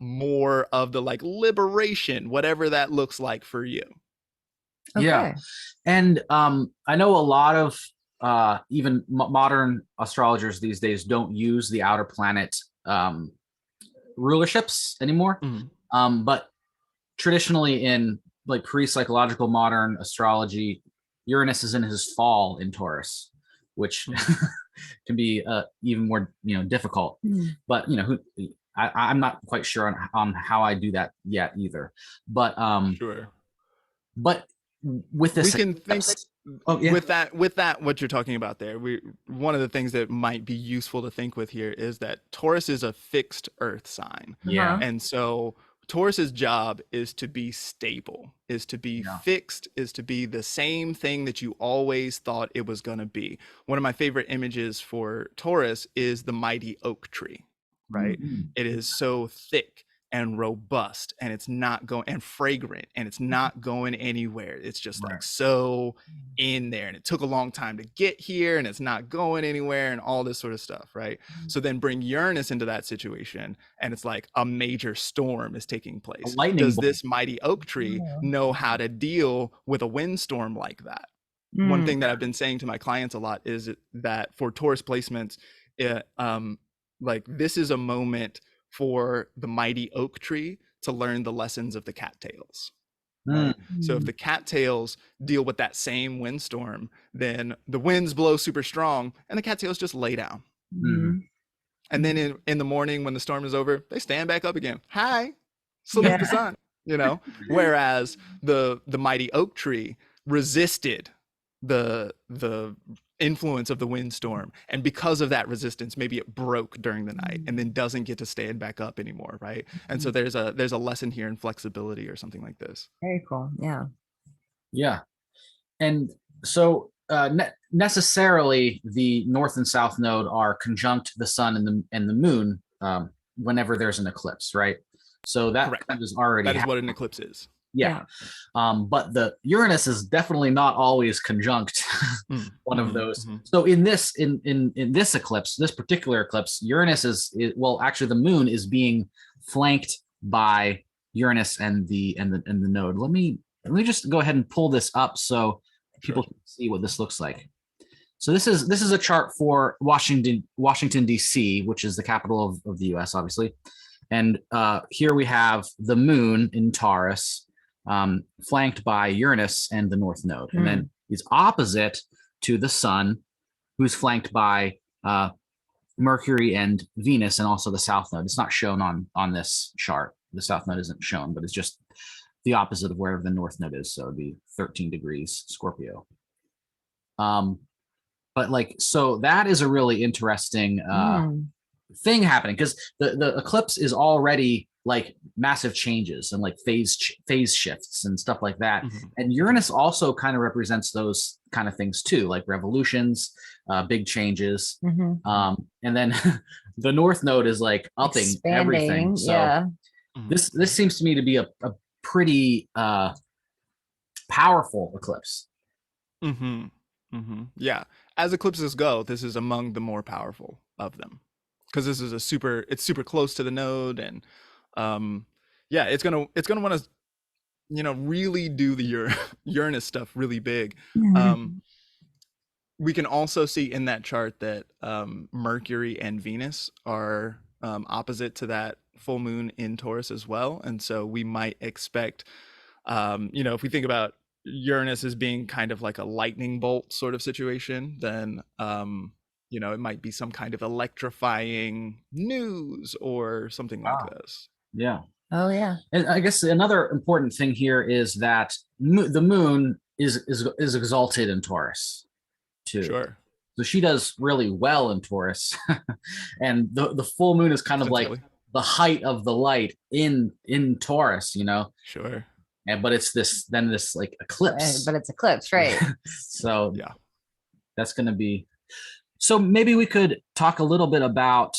more of the like liberation, whatever that looks like for you. Okay. Yeah, and I know a lot of even modern astrologers these days don't use the outer planet rulerships anymore. But traditionally in like pre-psychological modern astrology, Uranus is in his fall in Taurus, which can be even more difficult. But I'm not quite sure on how I do that yet either. But sure. But with this, we can think with that what you're talking about there, one of the things that might be useful to think with here is that Taurus is a fixed earth sign. And so Taurus's job is to be stable, is to be fixed, is to be the same thing that you always thought it was going to be. One of my favorite images for Taurus is the mighty oak tree, right? It is so thick and robust, and it's not going, and fragrant, and it's not going anywhere. It's just like so in there, and it took a long time to get here, and it's not going anywhere, and all this sort of stuff, right? So then bring Uranus into that situation, and it's like a major storm is taking place. Does this mighty oak tree know how to deal with a windstorm like that? One thing that I've been saying to my clients a lot is that for Taurus placements, like this is a moment for the mighty oak tree to learn the lessons of the cattails. Right? So if the cattails deal with that same windstorm, then the winds blow super strong and the cattails just lay down. And then in the morning when the storm is over, they stand back up again. Hi, salute the sun, Whereas the mighty oak tree resisted the influence of the windstorm, and because of that resistance, maybe it broke during the night and then doesn't get to stand back up anymore, right? And so there's a lesson here in flexibility or something like this. Very cool. Yeah. And so necessarily the North and South Node are conjunct the sun and the moon whenever there's an eclipse, right? So that is already that is what an eclipse is. Yeah. But the Uranus is definitely not always conjunct one of those. So in this eclipse, this particular eclipse, Uranus is well, actually the moon is being flanked by Uranus and the node. Let me just go ahead and pull this up so people can see what this looks like. So this is a chart for Washington D.C., which is the capital of the U.S. obviously, and here we have the moon in Taurus, flanked by Uranus and the North Node, and then it's opposite to the Sun, who's flanked by Mercury and Venus, and also the South Node. It's not shown on this chart. The South Node isn't shown, but it's just the opposite of wherever the North Node is. So it'd be 13 degrees Scorpio. But like, so that is a really interesting thing happening, because the eclipse is already like massive changes and like phase shifts and stuff like that. And Uranus also kind of represents those kind of things too, like revolutions, big changes. And then the North Node is like upping everything. So this seems to me to be a pretty powerful eclipse. Yeah, as eclipses go, this is among the more powerful of them, because this is it's super close to the node, and yeah, it's gonna want to, you know, really do the Uranus stuff really big. We can also see in that chart that Mercury and Venus are opposite to that full moon in Taurus as well, and so we might expect, you know, if we think about Uranus as being kind of like a lightning bolt sort of situation, then you know, it might be some kind of electrifying news or something like this. Yeah. Oh yeah. And I guess another important thing here is that the moon is exalted in Taurus too. Sure. So she does really well in Taurus, and the full moon is kind of like the height of the light in Taurus, you know. Sure. And but it's this like eclipse. But it's eclipse, right? So yeah, that's going to be. So maybe we could talk a little bit about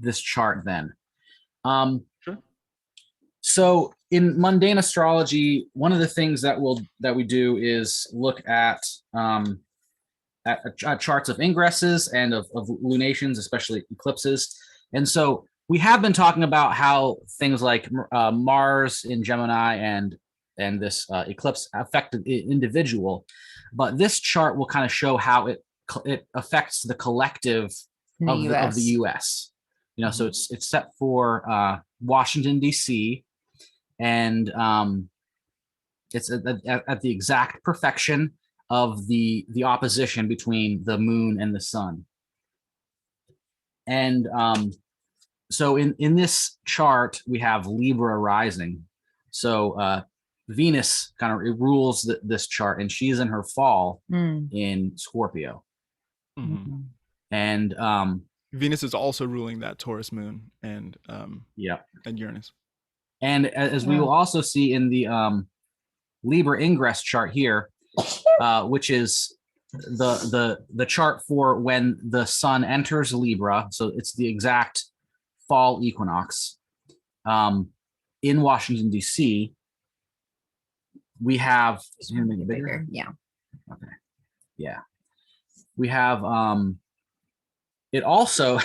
this chart then. Sure. So in mundane astrology, one of the things that we do is look at charts of ingresses and of lunations, especially eclipses. And so we have been talking about how things like Mars in Gemini and this eclipse affect the individual, but this chart will kind of show how it affects the collective of the U.S. You know, so it's set for Washington D.C. and it's at the exact perfection of the opposition between the moon and the sun. And so in this chart, we have Libra rising. So Venus kind of rules this chart, and she's in her fall in Scorpio. And Venus is also ruling that Taurus moon and Uranus. And as we will also see in the Libra Ingress chart here, which is the chart for when the sun enters Libra. So it's the exact fall equinox in Washington D.C. We have make it bigger. Yeah. Okay. Yeah. We have it also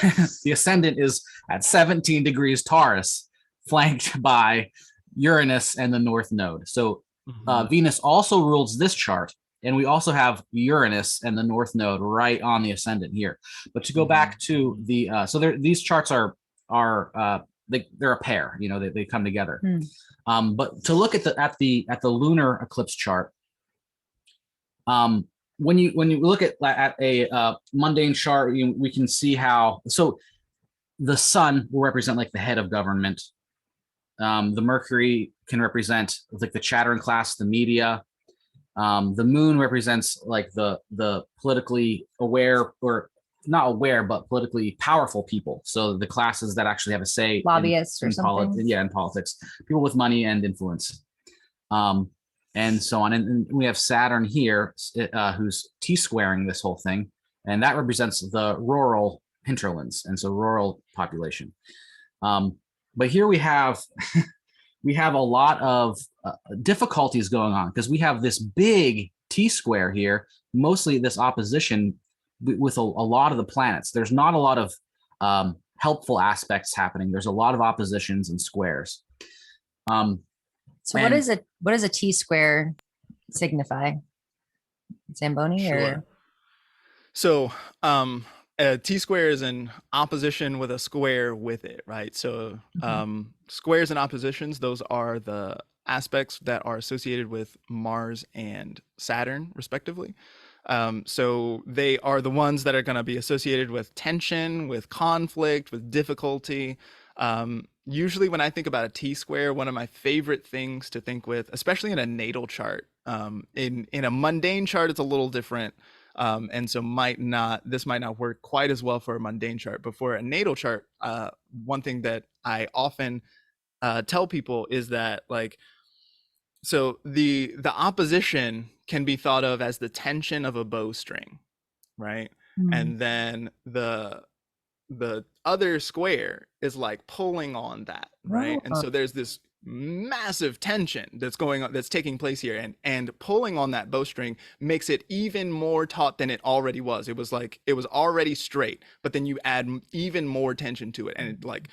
the ascendant is at 17 degrees Taurus, flanked by Uranus and the North Node. So Venus also rules this chart, and we also have Uranus and the North Node right on the ascendant here. But to go back to the these charts are they're a pair, you know, they come together. But to look at the lunar eclipse chart, when you look at a mundane chart, we can see how the sun will represent like the head of government. The Mercury can represent like the chattering class, the media. The moon represents like the politically aware, or not aware, but politically powerful people. So the classes that actually have a say, lobbyists or something. In politics, people with money and influence, and so on. And we have Saturn here, who's T-squaring this whole thing, and that represents the rural hinterlands, and so rural population. But here we have a lot of difficulties going on, because we have this big T-square here, mostly this opposition with a lot of the planets. There's not a lot of helpful aspects happening. There's a lot of oppositions and squares. So what is a T-square signify? Zamboni Sure. or So, a T-square is in opposition with a square with it, right? So, Mhm. squares and oppositions, those are the aspects that are associated with Mars and Saturn, respectively. So they are the ones that are going to be associated with tension, with conflict, with difficulty. Usually, when I think about a T-square, one of my favorite things to think with, especially in a natal chart, in a mundane chart, it's a little different, and so this might not work quite as well for a mundane chart. But for a natal chart, one thing that I often tell people is that, like, so the opposition can be thought of as the tension of a bowstring, right? Mm. And then the other square is like pulling on that, right? And Oh, so there's this massive tension that's going on, that's taking place here, and pulling on that bowstring makes it even more taut than it already was. It was like it was already straight, but then you add even more tension to it, and it like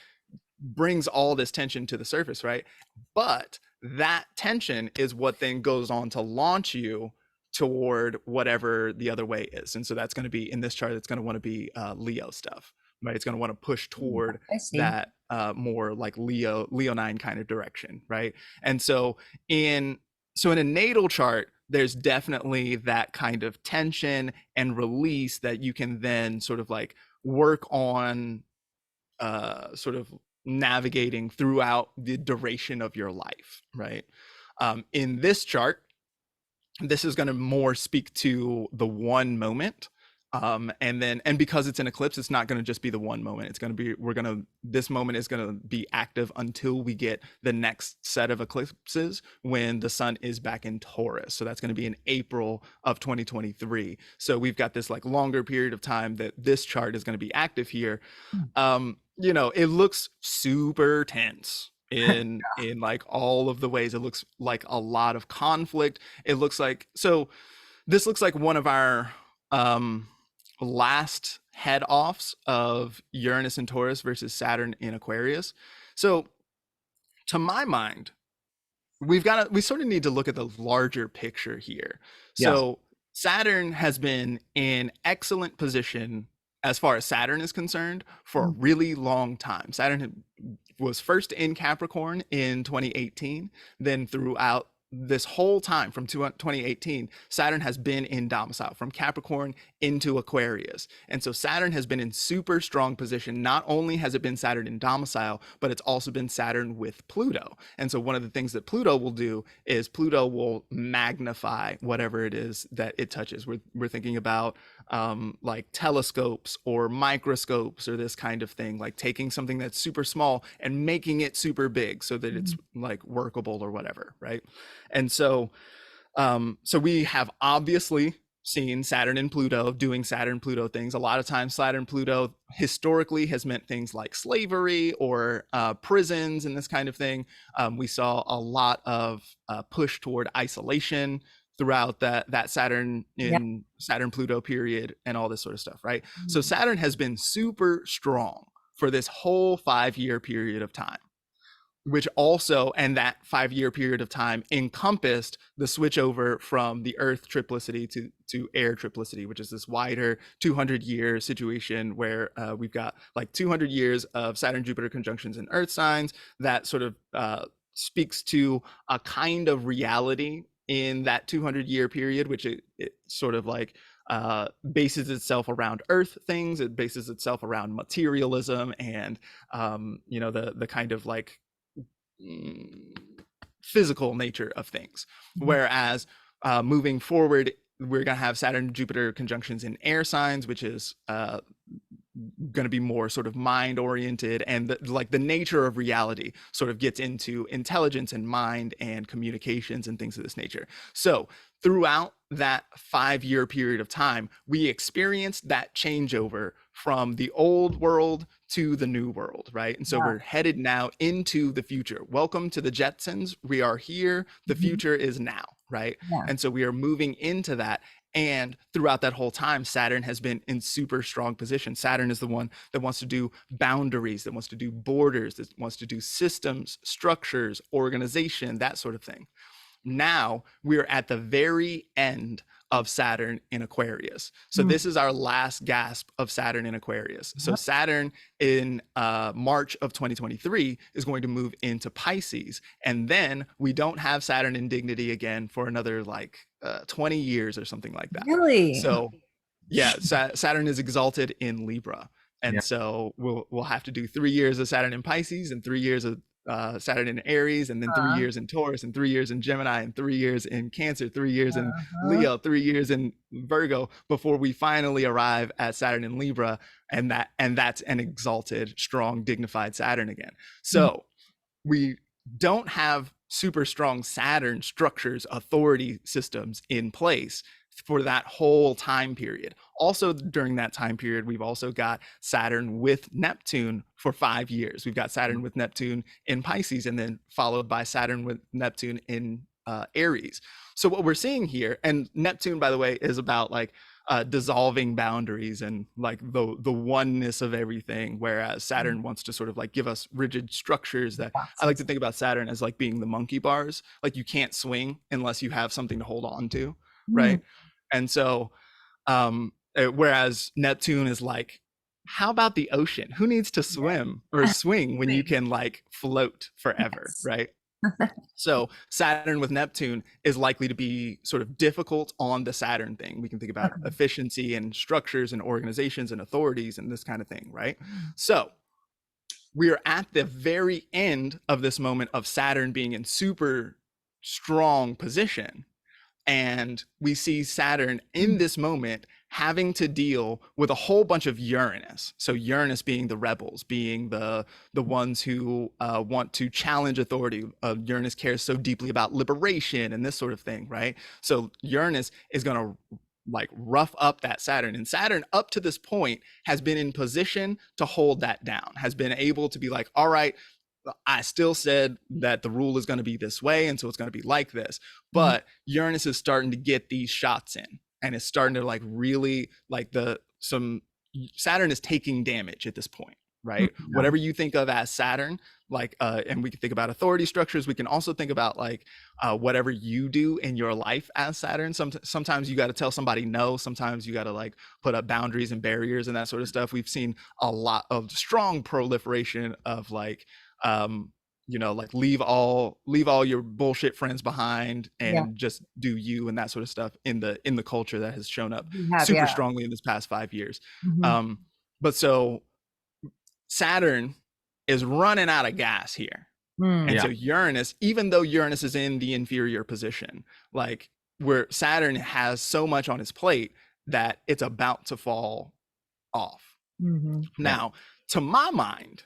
brings all this tension to the surface, right? But that tension is what then goes on to launch you toward whatever the other way is. And so that's going to be, in this chart, it's going to want to be Leo stuff, right? It's going to want to push toward I see. that more like Leonine kind of direction, right? And so in a natal chart, there's definitely that kind of tension and release that you can then sort of like work on, sort of navigating throughout the duration of your life, right? In this chart, this is going to more speak to the one moment. And because it's an eclipse, it's not going to just be the one moment. It's going to be, this moment is going to be active until we get the next set of eclipses when the sun is back in Taurus. So that's going to be in April of 2023. So we've got this like longer period of time that this chart is going to be active here. It looks super tense in like all of the ways. It looks like a lot of conflict. It looks like, so this looks like one of our last head offs of Uranus and Taurus versus Saturn in Aquarius. So to my mind, we sort of need to look at the larger picture here. Yeah. So Saturn has been in excellent position as far as Saturn is concerned for a really long time. Saturn was first in Capricorn in 2018, then throughout this whole time from 2018, Saturn has been in domicile from Capricorn into Aquarius. And so Saturn has been in super strong position. Not only has it been Saturn in domicile, but it's also been Saturn with Pluto. And so one of the things that Pluto will do is Pluto will magnify whatever it is that it touches. We're thinking about like telescopes or microscopes or this kind of thing, like taking something that's super small and making it super big so that it's like workable or whatever, right? And so we have obviously seen Saturn and Pluto doing Saturn Pluto things. A lot of times Saturn Pluto historically has meant things like slavery or prisons and this kind of thing. We saw a lot of push toward isolation throughout that Saturn in Saturn Pluto period and all this sort of stuff, right? So Saturn has been super strong for this whole 5-year period of time, which also, and that 5-year period of time encompassed the switch over from the Earth triplicity to air triplicity, which is this wider 200-year situation where we've got like 200 years of Saturn Jupiter conjunctions in Earth signs that sort of speaks to a kind of reality in that 200-year period, which it sort of like bases itself around Earth things. It bases itself around materialism and the kind of like physical nature of things. Whereas moving forward, we're going to have Saturn Jupiter conjunctions in air signs, which is going to be more sort of mind oriented, and the nature of reality sort of gets into intelligence and mind and communications and things of this nature. So throughout that 5-year period of time, we experienced that changeover from the old world to the new world, right? And so we're headed now into the future. Welcome to the Jetsons. We are here. The future is now, right? And so we are moving into that. And throughout that whole time, Saturn has been in super strong position. Saturn is the one that wants to do boundaries, that wants to do borders, that wants to do systems, structures, organization, that sort of thing. Now we're at the very end of Saturn in Aquarius. So this is our last gasp of Saturn in Aquarius. So Saturn in March of 2023 is going to move into Pisces. And then we don't have Saturn in dignity again for another like 20 years or something like that. Really? So yeah, Saturn is exalted in Libra. And so we'll have to do 3 years of Saturn in Pisces and 3 years of Saturn in Aries, and then 3 years in Taurus, and 3 years in Gemini, and 3 years in Cancer, 3 years in Leo, 3 years in Virgo, before we finally arrive at Saturn in Libra, and that's an exalted, strong, dignified Saturn again. So we don't have super strong Saturn structures, authority systems in place for that whole time period. Also during that time period, we've also got Saturn with Neptune for 5 years. We've got Saturn with Neptune in Pisces, and then followed by Saturn with Neptune in Aries. So what we're seeing here, and Neptune, by the way, is about like dissolving boundaries and like the oneness of everything, whereas Saturn wants to sort of like give us rigid structures. That I like to think about Saturn as like being the monkey bars. Like you can't swing unless you have something to hold on to, right? And so whereas Neptune is like, how about the ocean? Who needs to swim or swing when you can like float forever, right? So Saturn with Neptune is likely to be sort of difficult on the Saturn thing. We can think about efficiency and structures and organizations and authorities and this kind of thing, right? So we are at the very end of this moment of Saturn being in super strong position. And we see Saturn in this moment having to deal with a whole bunch of Uranus. So Uranus being the rebels, being the ones who want to challenge authority. Uranus cares so deeply about liberation and this sort of thing, right? So Uranus is going to like rough up that Saturn, and Saturn up to this point has been in position to hold that down, has been able to be like, all right, I still said that the rule is going to be this way, and so it's going to be like this. But Uranus is starting to get these shots in, and it's starting to like really like Saturn is taking damage at this point, right? Whatever you think of as Saturn, like, and we can think about authority structures. We can also think about like whatever you do in your life as Saturn. Sometimes you got to tell somebody no. Sometimes you got to like put up boundaries and barriers and that sort of stuff. We've seen a lot of strong proliferation of like, like leave all your bullshit friends behind and just do you and that sort of stuff in the culture that has shown up super strongly in this past 5 years. But so Saturn is running out of gas here. And so Uranus, even though Uranus is in the inferior position, like where Saturn has so much on his plate that it's about to fall off. Now, to my mind,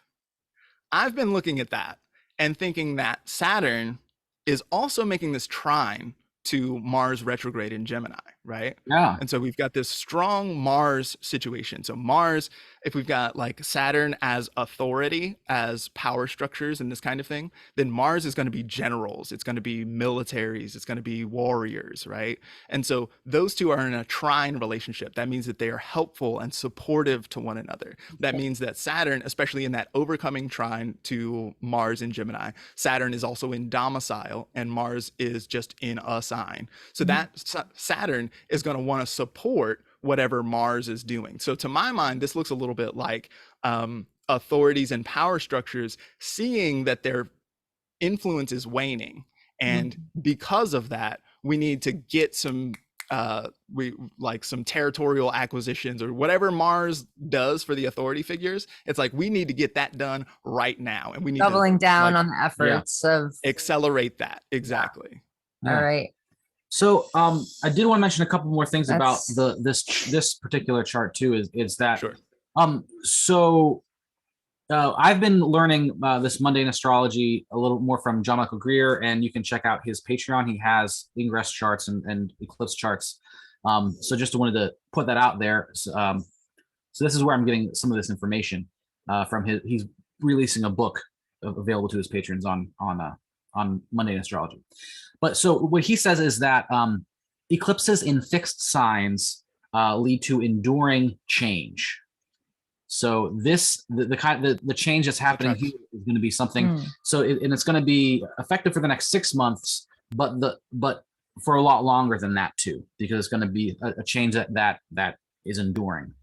I've been looking at that and thinking that Saturn is also making this trine to Mars retrograde in Gemini, right? Yeah. And so we've got this strong Mars situation. So Mars, if we've got like Saturn as authority, as power structures and this kind of thing, then Mars is going to be generals. It's going to be militaries. It's going to be warriors, right? And so those two are in a trine relationship. That means that they are helpful and supportive to one another. That means that Saturn, especially in that overcoming trine to Mars in Gemini, Saturn is also in domicile and Mars is just in a sign. So that Saturn is going to want to support whatever Mars is doing. So to my mind, this looks a little bit like authorities and power structures seeing that their influence is waning. And because of that, we need to get some some territorial acquisitions or whatever Mars does for the authority figures. It's like we need to get that done right now, and we need doubling to down on the efforts of accelerate that. Exactly. All right. So I did want to mention a couple more things about this particular chart too. Is that sure? I've been learning this mundane astrology a little more from John Michael Greer, and you can check out his Patreon. He has Ingress charts and eclipse charts. So just wanted to put that out there. So this is where I'm getting some of this information from his. He's releasing a book available to his patrons on mundane astrology. But so what he says is that eclipses in fixed signs lead to enduring change. So the change that's happening here is going to be something. So and it's going to be effective for the next 6 months, but for a lot longer than that too, because it's going to be a change that is enduring.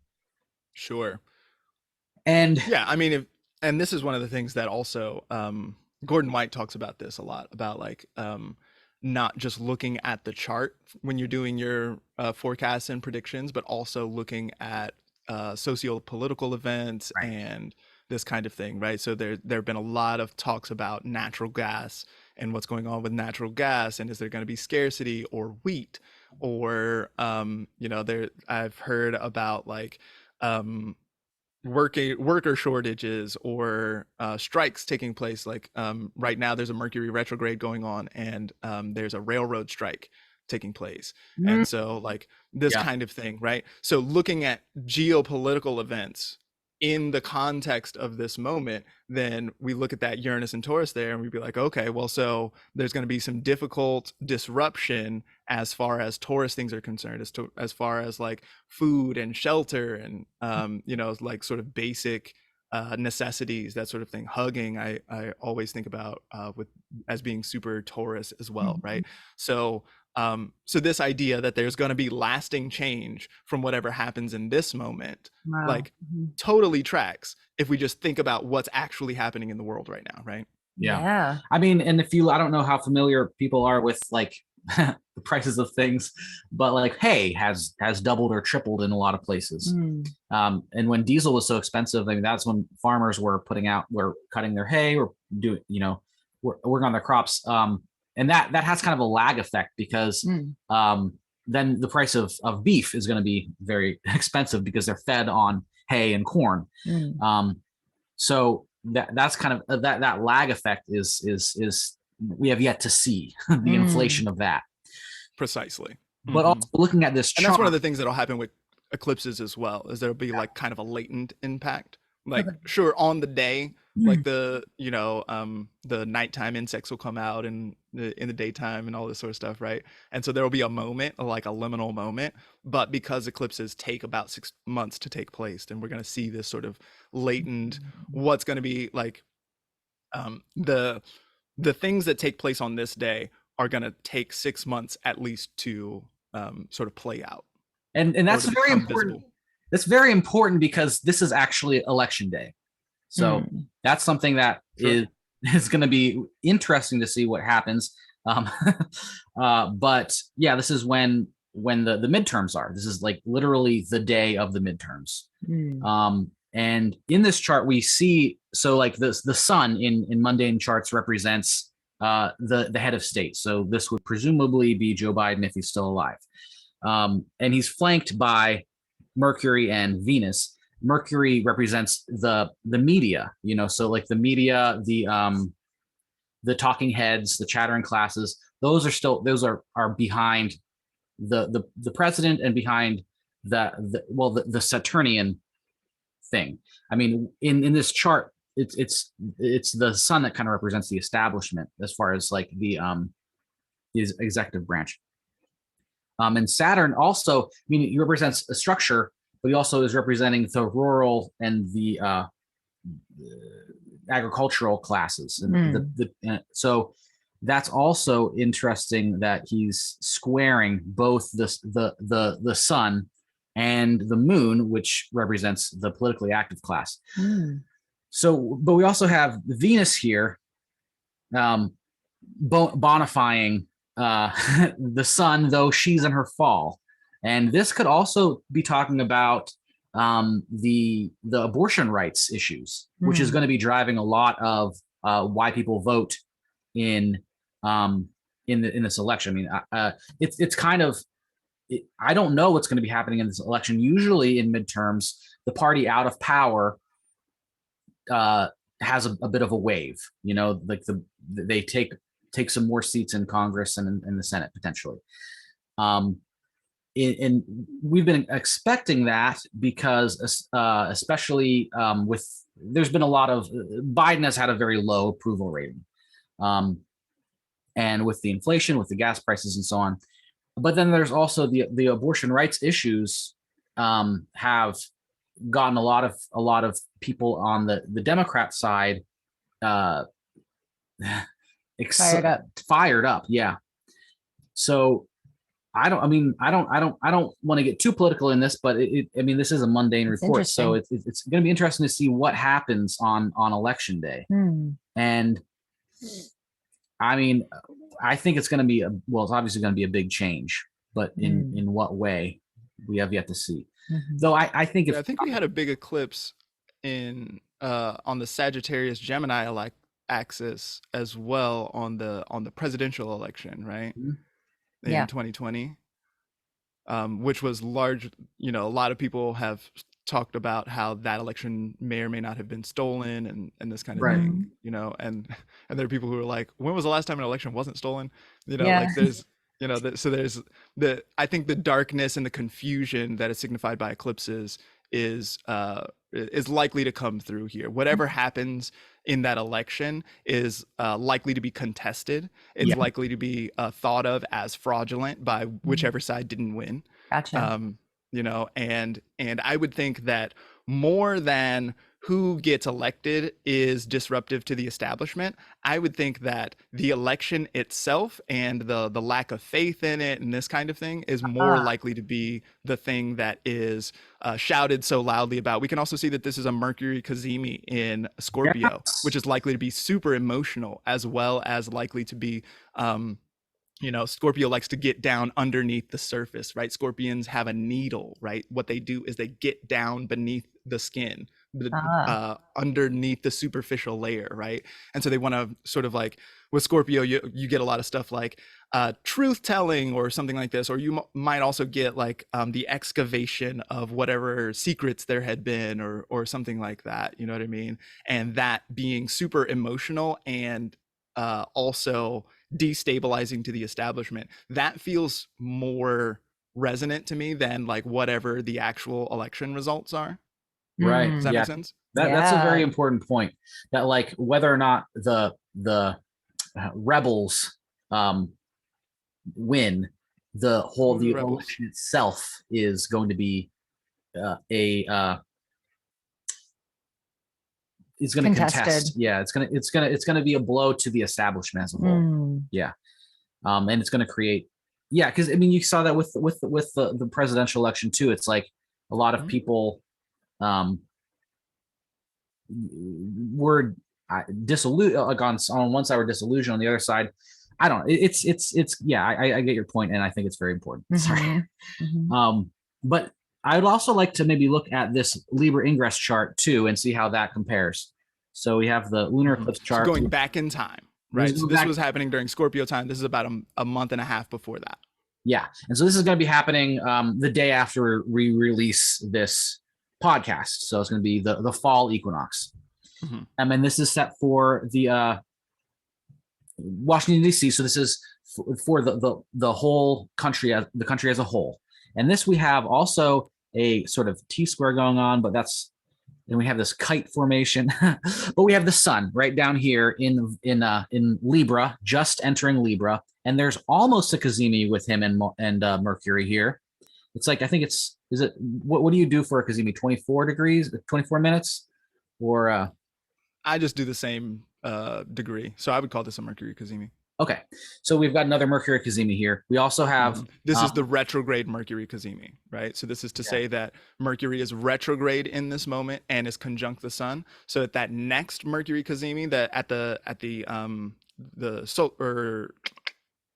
Sure. And yeah, I mean, and this is one of the things that also Gordon White talks about this a lot, about like not just looking at the chart when you're doing your forecasts and predictions, but also looking at socio-political events Right. and this kind of thing, right? So there have been a lot of talks about natural gas and what's going on with natural gas, and is there going to be scarcity or wheat, or I've heard about like worker shortages or strikes taking place. Like right now there's a Mercury retrograde going on, and there's a railroad strike taking place. And so like this kind of thing, right? So looking at geopolitical events in the context of this moment, then we look at that Uranus and Taurus there and we'd be like, okay, well, so there's going to be some difficult disruption as far as Taurus things are concerned, as far as like food and shelter and like sort of basic necessities, that sort of thing. Hugging, I always think about with as being super Taurus as well, right? So this idea that there's going to be lasting change from whatever happens in this moment, like totally tracks if we just think about what's actually happening in the world right now, right? Yeah. I mean, and I don't know how familiar people are with like the prices of things, but like hay has doubled or tripled in a lot of places. And when diesel was so expensive, I mean, that's when farmers were cutting their hay or working on their crops. And that has kind of a lag effect, because then the price of beef is going to be very expensive because they're fed on hay and corn. So that's kind of that lag effect is we have yet to see the inflation of that. Precisely. But also looking at this chart, and that's one of the things that'll happen with eclipses as well, is there'll be like kind of a latent impact. Like sure, on the day, like the nighttime insects will come out in the daytime and all this sort of stuff, right? And so there will be a moment, like a liminal moment, but because eclipses take about 6 months to take place, then we're going to see this sort of latent, what's going to be like the things that take place on this day are going to take 6 months at least to sort of play out. And that's very important. Visible. That's very important because this is actually election day. So that's something that is going to be interesting to see what happens. But yeah, this is when the midterms are. This is like literally the day of the midterms. And in this chart we see, so like the sun in mundane charts represents the head of state. So this would presumably be Joe Biden if he's still alive. And he's flanked by Mercury and Venus. Mercury represents the media, so like the media, the talking heads, the chattering classes. Those are behind the president and behind the Saturnian thing. I mean, in this chart, it's the sun that kind of represents the establishment as far as like the executive branch. And Saturn also, I mean, he represents a structure, but he also is representing the rural and the agricultural classes. And so that's also interesting that he's squaring both the sun and the moon, which represents the politically active class. So, but we also have Venus here, bonifying the sun, though she's in her fall. And this could also be talking about the abortion rights issues, which is going to be driving a lot of why people vote in this election. I mean, it's kind of, I don't know what's going to be happening in this election. Usually in midterms, the party out of power has a bit of a wave, like they take some more seats in Congress and in the Senate potentially. And we've been expecting that because especially with, there's been a lot of, Biden has had a very low approval rating. And with the inflation, with the gas prices and so on. But then there's also the abortion rights issues have gotten a lot of people on the Democrat side fired up. Yeah. So I don't want to get too political in this, but this is a mundane report. So it's going to be interesting to see what happens on election day. And I mean, I think it's going to be it's obviously going to be a big change, but in what way we have yet to see. Though I think I think we had a big eclipse on the Sagittarius Gemini axis as well on the presidential election, right? In 2020, which was large. A lot of people have talked about how that election may or may not have been stolen and this kind of thing, and there are people who are like, when was the last time an election wasn't stolen? Like there's so there's I think the darkness and the confusion that is signified by eclipses is likely to come through here. Whatever happens in that election is likely to be contested. It's likely to be thought of as fraudulent by whichever side didn't win. Gotcha. And I would think that more than who gets elected is disruptive to the establishment, I would think that the election itself and the lack of faith in it and this kind of thing is more likely to be the thing that is shouted so loudly about. We can also see that this is a Mercury cazimi in Scorpio, which is likely to be super emotional, as well as likely to be Scorpio likes to get down underneath the surface, right? Scorpions have a needle, right? What they do is they get down beneath the skin, underneath the superficial layer, right? And so they want to sort of like, with Scorpio, you get a lot of stuff like truth telling or something like this, or you might also get like the excavation of whatever secrets there had been or something like that, you know what I mean? And that being super emotional and also destabilizing to the establishment, that feels more resonant to me than like whatever the actual election results are. Right. Does that make sense? That's a very important point, that like whether or not the rebels win, the election itself is going to be it's going to contest. Yeah, it's going to be a blow to the establishment as a whole. Yeah. And it's going to create, because I mean, you saw that with the presidential election too. It's like a lot of people were disillusioned. Like on one side, we're disillusioned. On the other side, I don't. It's I get your point, and I think it's very important. Sorry. But I would also like to maybe look at this Libra Ingress chart too and see how that compares. So we have the lunar eclipse chart. So going back in time, right? So this was happening during Scorpio time. This is about a month and a half before that. Yeah. And so this is going to be happening the day after we release this podcast. So it's going to be the fall equinox. And this is set for the Washington, D.C. So this is for the whole country, the country as a whole. And this we have also a sort of T-square going on, but then we have this kite formation, but we have the sun right down here in Libra, just entering Libra, and there's almost a cazimi with him and Mercury here. It's like, I think what do you do for a cazimi? 24 degrees, 24 minutes, or I just do the same degree, so I would call this a Mercury cazimi. Okay, so we've got another Mercury cazimi here. We also have this is the retrograde Mercury cazimi, right? So this is to say that Mercury is retrograde in this moment and is conjunct the sun. So that next Mercury cazimi, that at the solar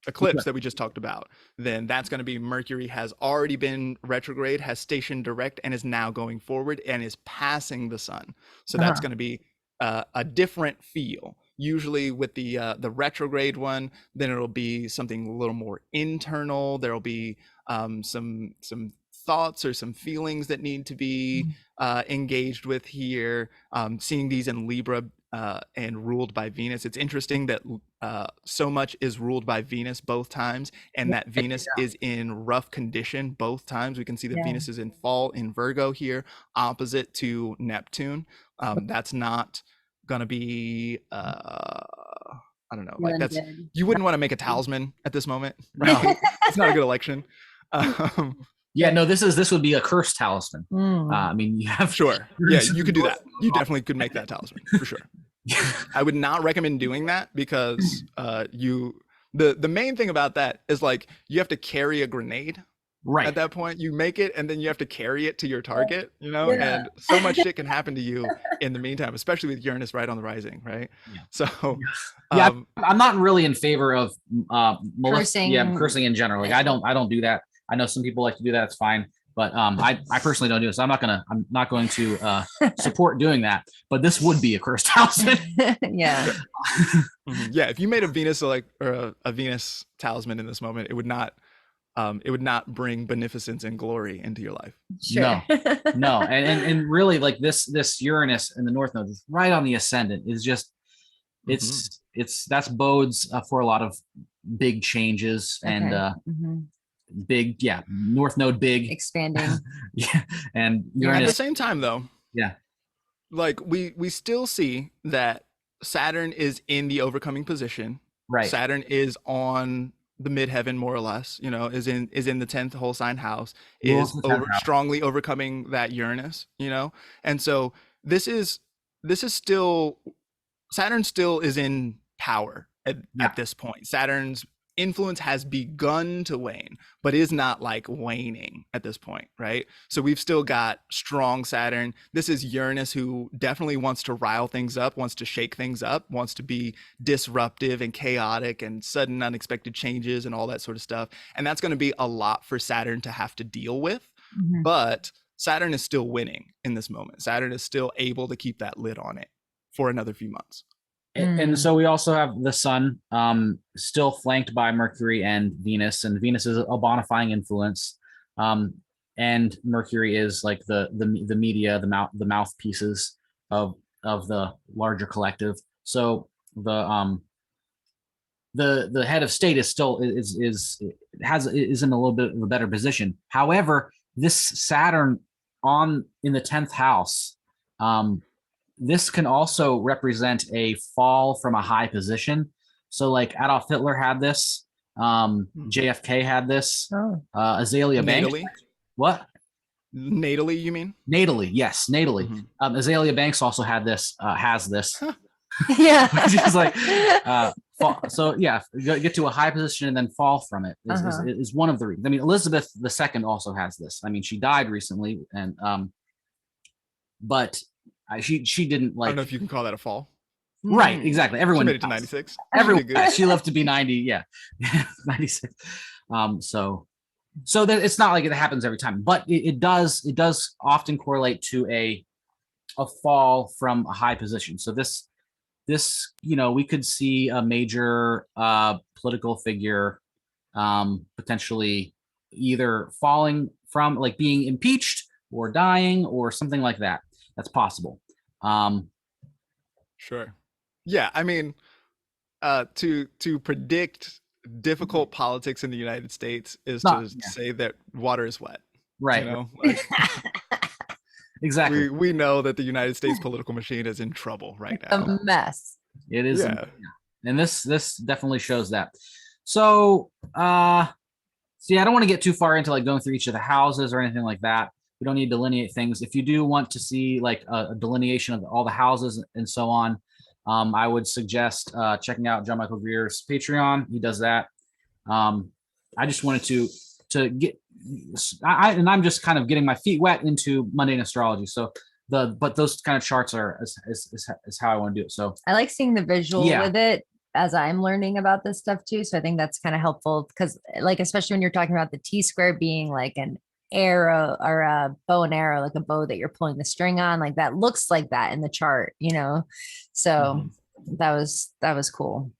eclipse that we just talked about, then that's going to be Mercury has already been retrograde, has stationed direct, and is now going forward and is passing the sun. So that's going to be a different feel. Usually with the retrograde one, then it'll be something a little more internal. There'll be some thoughts or some feelings that need to be engaged with here. Seeing these in Libra and ruled by Venus. It's interesting that so much is ruled by Venus both times, and that Venus is in rough condition both times. We can see that Venus is in fall in Virgo here, opposite to Neptune. That's not gonna be I don't know, like that's, you wouldn't want to make a talisman at this moment, right? It's not a good election. This would be a cursed talisman. I mean, you have you could do that. You definitely could make that talisman for sure. I would not recommend doing that because The main thing about that is like you have to carry a grenade. Right. At that point, you make it and then you have to carry it to your target, you know, Yeah. and so much shit can happen to you in the meantime, especially with Uranus right on the rising, right? Yeah. So, Yeah, I'm not really in favor of Cursing. cursing in general. Like I don't do that. I know some people like to do that. It's fine, but I personally don't do it. So I'm not going to support doing that. But this would be a cursed talisman. Yeah. Yeah, if you made a Venus or a Venus talisman in this moment, it would not bring beneficence and glory into your life. Sure. No, and really like this Uranus in the North Node is right on the ascendant. Is just that's bodes for a lot of big changes and big North Node big expanding. Yeah, and Uranus at the same time though. Yeah, like we still see that Saturn is in the overcoming position. Right. Saturn is on the midheaven, more or less, you know, is in the 10th whole sign house, is strongly overcoming that Uranus, you know, and so this is still, Saturn still is in power at this point. Saturn's influence has begun to wane, but is not like waning at this point, right? So we've still got strong Saturn. This is Uranus, who definitely wants to rile things up, wants to shake things up, wants to be disruptive and chaotic and sudden unexpected changes and all that sort of stuff. And that's going to be a lot for Saturn to have to deal with. But Saturn is still winning in this moment. Saturn is still able to keep that lid on it for another few months. And so we also have the Sun still flanked by Mercury and Venus is a bonifying influence. And Mercury is like the media, the mouthpieces of the larger collective. So the head of state is still is in a little bit of a better position. However, this Saturn in the 10th house, this can also represent a fall from a high position. So like Adolf Hitler had this, JFK had this, Azalea Banks. What? Natally, you mean? Natally, yes, natally. Azalea Banks also has this. Yeah. Which is like, so yeah, get to a high position and then fall from it is one of the reasons. I mean, Elizabeth II also has this. I mean, she died recently, and but she didn't like. I don't know if you can call that a fall. Right, exactly. Everyone she made it to 96. Everyone, she lived to be 90. Yeah, 96. So that it's not like it happens every time, but it does often correlate to a fall from a high position. So this we could see a major political figure potentially either falling from, like, being impeached or dying or something like that. That's possible. Sure. Yeah, I mean, to predict difficult politics in the United States is say that water is wet. Right. You know? Like, exactly. We know that the United States political machine is in trouble right now. A mess. It is. Yeah. And this definitely shows that. So, I don't want to get too far into like going through each of the houses or anything like that. We don't need to delineate things. If you do want to see like a delineation of all the houses and so on, I would suggest checking out John Michael Greer's Patreon. He does that. I just wanted to get, I'm just kind of getting my feet wet into mundane astrology. So but those kind of charts is how I want to do it. So I like seeing the visual with it as I'm learning about this stuff too. So I think that's kind of helpful because, like, especially when you're talking about the T-square being like an arrow or a bow and arrow, like a bow that you're pulling the string on, like that looks like that in the chart, you know? So that was cool.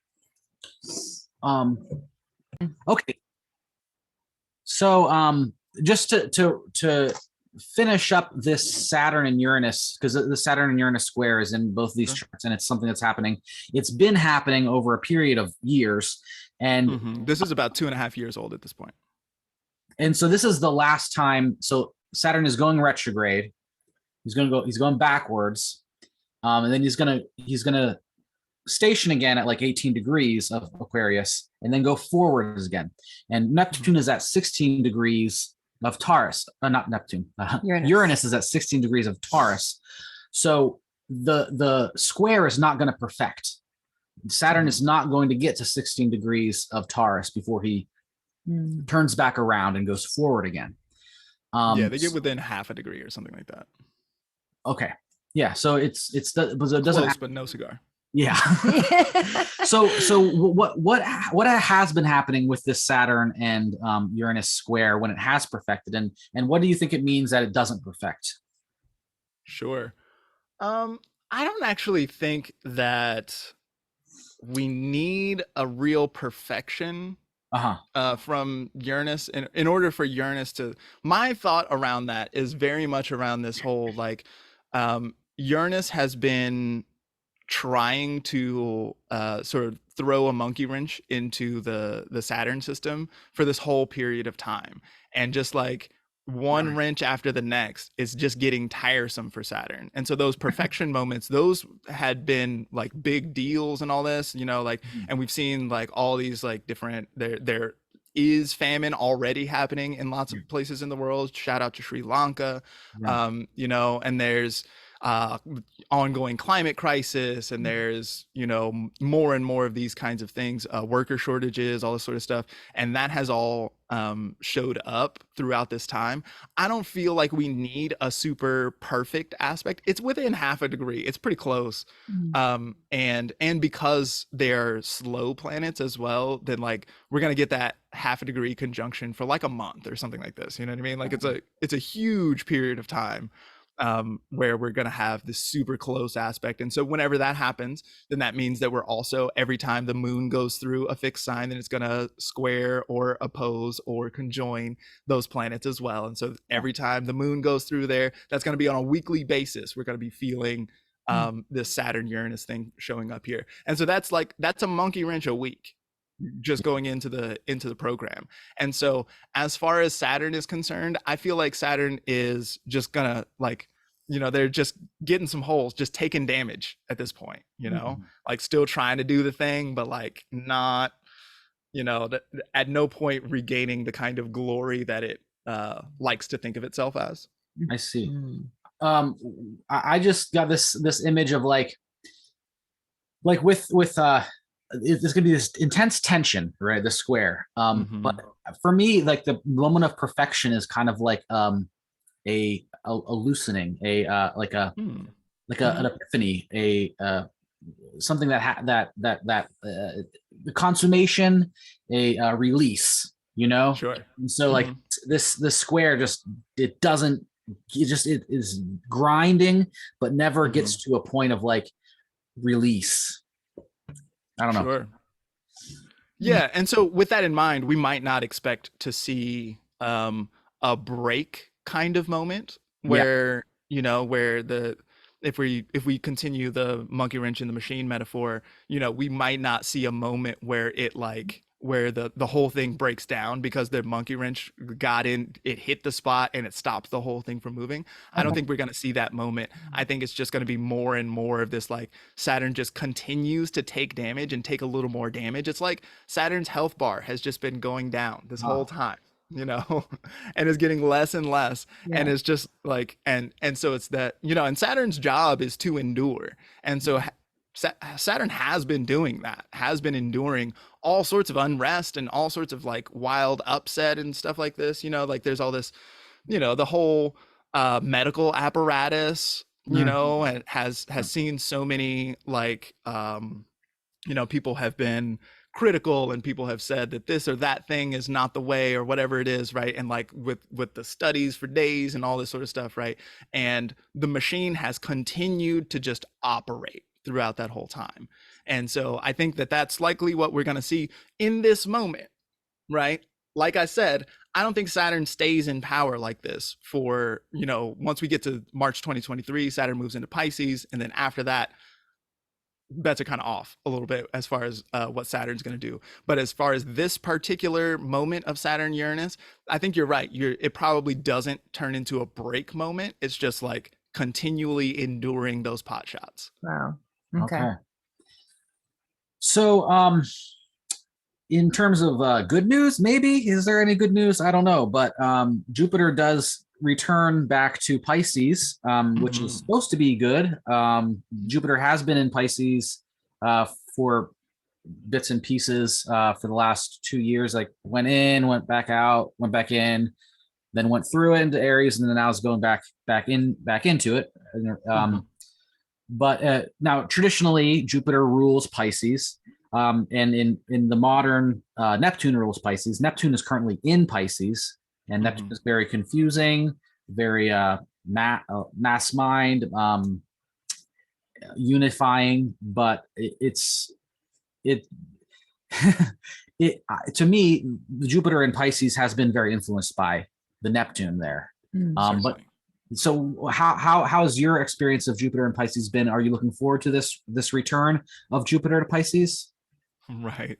Okay. So just to finish up this Saturn and Uranus, because the Saturn and Uranus square is in both of these charts, and it's something that's happening. It's been happening over a period of years, and this is about 2.5 years old at this point. And so this is the last time. So Saturn is going retrograde. He's going backwards, and then he's gonna station again at like 18 degrees of Aquarius, and then go forwards again. And Neptune is at 16 degrees of Taurus. Not Neptune. Uranus is at 16 degrees of Taurus. So the square is not going to perfect. Saturn is not going to get to 16 degrees of Taurus before he turns back around and goes forward again. Yeah, they get within half a degree or something like that. Okay. Yeah. So it doesn't close, but no cigar. Yeah. so what has been happening with this Saturn and Uranus square when it has perfected, and what do you think it means that it doesn't perfect? Sure. I don't actually think that we need a real perfection from Uranus in order for Uranus to. My thought around that is very much around this whole like Uranus has been trying to sort of throw a monkey wrench into the Saturn system for this whole period of time, and just like one wrench after the next is just getting tiresome for Saturn. And so those perfection moments, those had been like big deals and all this, you know, like, and we've seen like all these like different there is famine already happening in lots of places in the world. Shout out to Sri Lanka. You know, and there's ongoing climate crisis, and there's, you know, more and more of these kinds of things, worker shortages, all this sort of stuff, and that has all showed up throughout this time. I don't feel like we need a super perfect aspect. It's within half a degree, it's pretty close. And because they're slow planets as well, then like we're gonna get that half a degree conjunction for like a month or something like this, you know what I mean? Like it's a huge period of time where we're going to have this super close aspect. And so whenever that happens, then that means that we're also, every time the moon goes through a fixed sign, then it's going to square or oppose or conjoin those planets as well. And so every time the moon goes through there, that's going to be on a weekly basis. We're going to be feeling this Saturn Uranus thing showing up here. And so that's a monkey wrench a week just going into the program. And so as far as Saturn is concerned, I feel like Saturn is just gonna, like, you know, they're just getting some holes, just taking damage at this point, you know, like still trying to do the thing, but like not, you know, at no point regaining the kind of glory that it likes to think of itself as. I see. I just got this image of like with there's gonna be this intense tension, right? The square. But for me, like the moment of perfection is kind of like a loosening, an epiphany, something that the consummation, a release, you know. Sure. And so like this square it is grinding, but never gets to a point of like release. I don't know. Sure. Yeah, and so with that in mind, we might not expect to see a break kind of moment where, you know, where if we continue the monkey wrench in the machine metaphor, you know, we might not see a moment where it like where the whole thing breaks down because the monkey wrench got in, it hit the spot and it stopped the whole thing from moving. I don't think we're going to see that moment. I think it's just going to be more and more of this, like Saturn just continues to take damage and take a little more damage. It's like Saturn's health bar has just been going down this whole time, you know, and is getting less and less. And it's just like, and so it's that, you know, and Saturn's job is to endure. And so Saturn has been doing that, has been enduring all sorts of unrest and all sorts of like wild upset and stuff like this, you know, like there's all this, you know, the whole medical apparatus, you know, and has seen so many like, you know, people have been critical and people have said that this or that thing is not the way or whatever it is, right? And like with the studies for days and all this sort of stuff, right? And the machine has continued to just operate throughout that whole time. And so I think that that's likely what we're going to see in this moment, right? Like I said, I don't think Saturn stays in power like this for, you know, once we get to March 2023, Saturn moves into Pisces. And then after that, bets are kind of off a little bit as far as what Saturn's going to do. But as far as this particular moment of Saturn Uranus, I think you're right. It probably doesn't turn into a break moment. It's just like continually enduring those pot shots. Wow. Okay. So, in terms of good news, maybe, is there any good news? I don't know, but Jupiter does return back to Pisces, which is supposed to be good. Jupiter has been in Pisces for bits and pieces for the last 2 years. Like went in, went back out, went back in, then went through it into Aries, and then now it's going back into it. But now traditionally Jupiter rules Pisces, and in the modern Neptune rules Pisces. Neptune is currently in Pisces, and Neptune is very confusing, very mass mind, unifying, but it to me, the Jupiter in Pisces has been very influenced by the Neptune there. But so how has your experience of Jupiter in Pisces been? Are you looking forward to this return of Jupiter to Pisces? Right.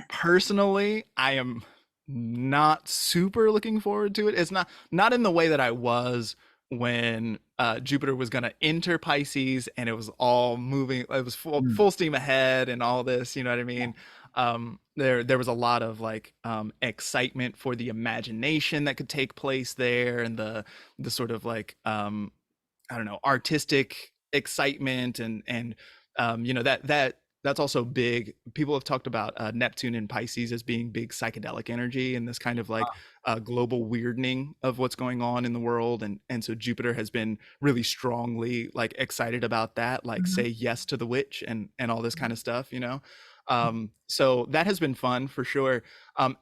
Personally, I am not super looking forward to it. It's not in the way that I was when Jupiter was going to enter Pisces and it was all moving. It was full steam ahead and all this, you know what I mean? There was a lot of like excitement for the imagination that could take place there, and the sort of like I don't know, artistic excitement, and you know, that's also big. People have talked about Neptune in Pisces as being big psychedelic energy and this kind of like global weirding of what's going on in the world. And so Jupiter has been really strongly like excited about that, like say yes to the witch and all this kind of stuff, you know? So that has been fun for sure.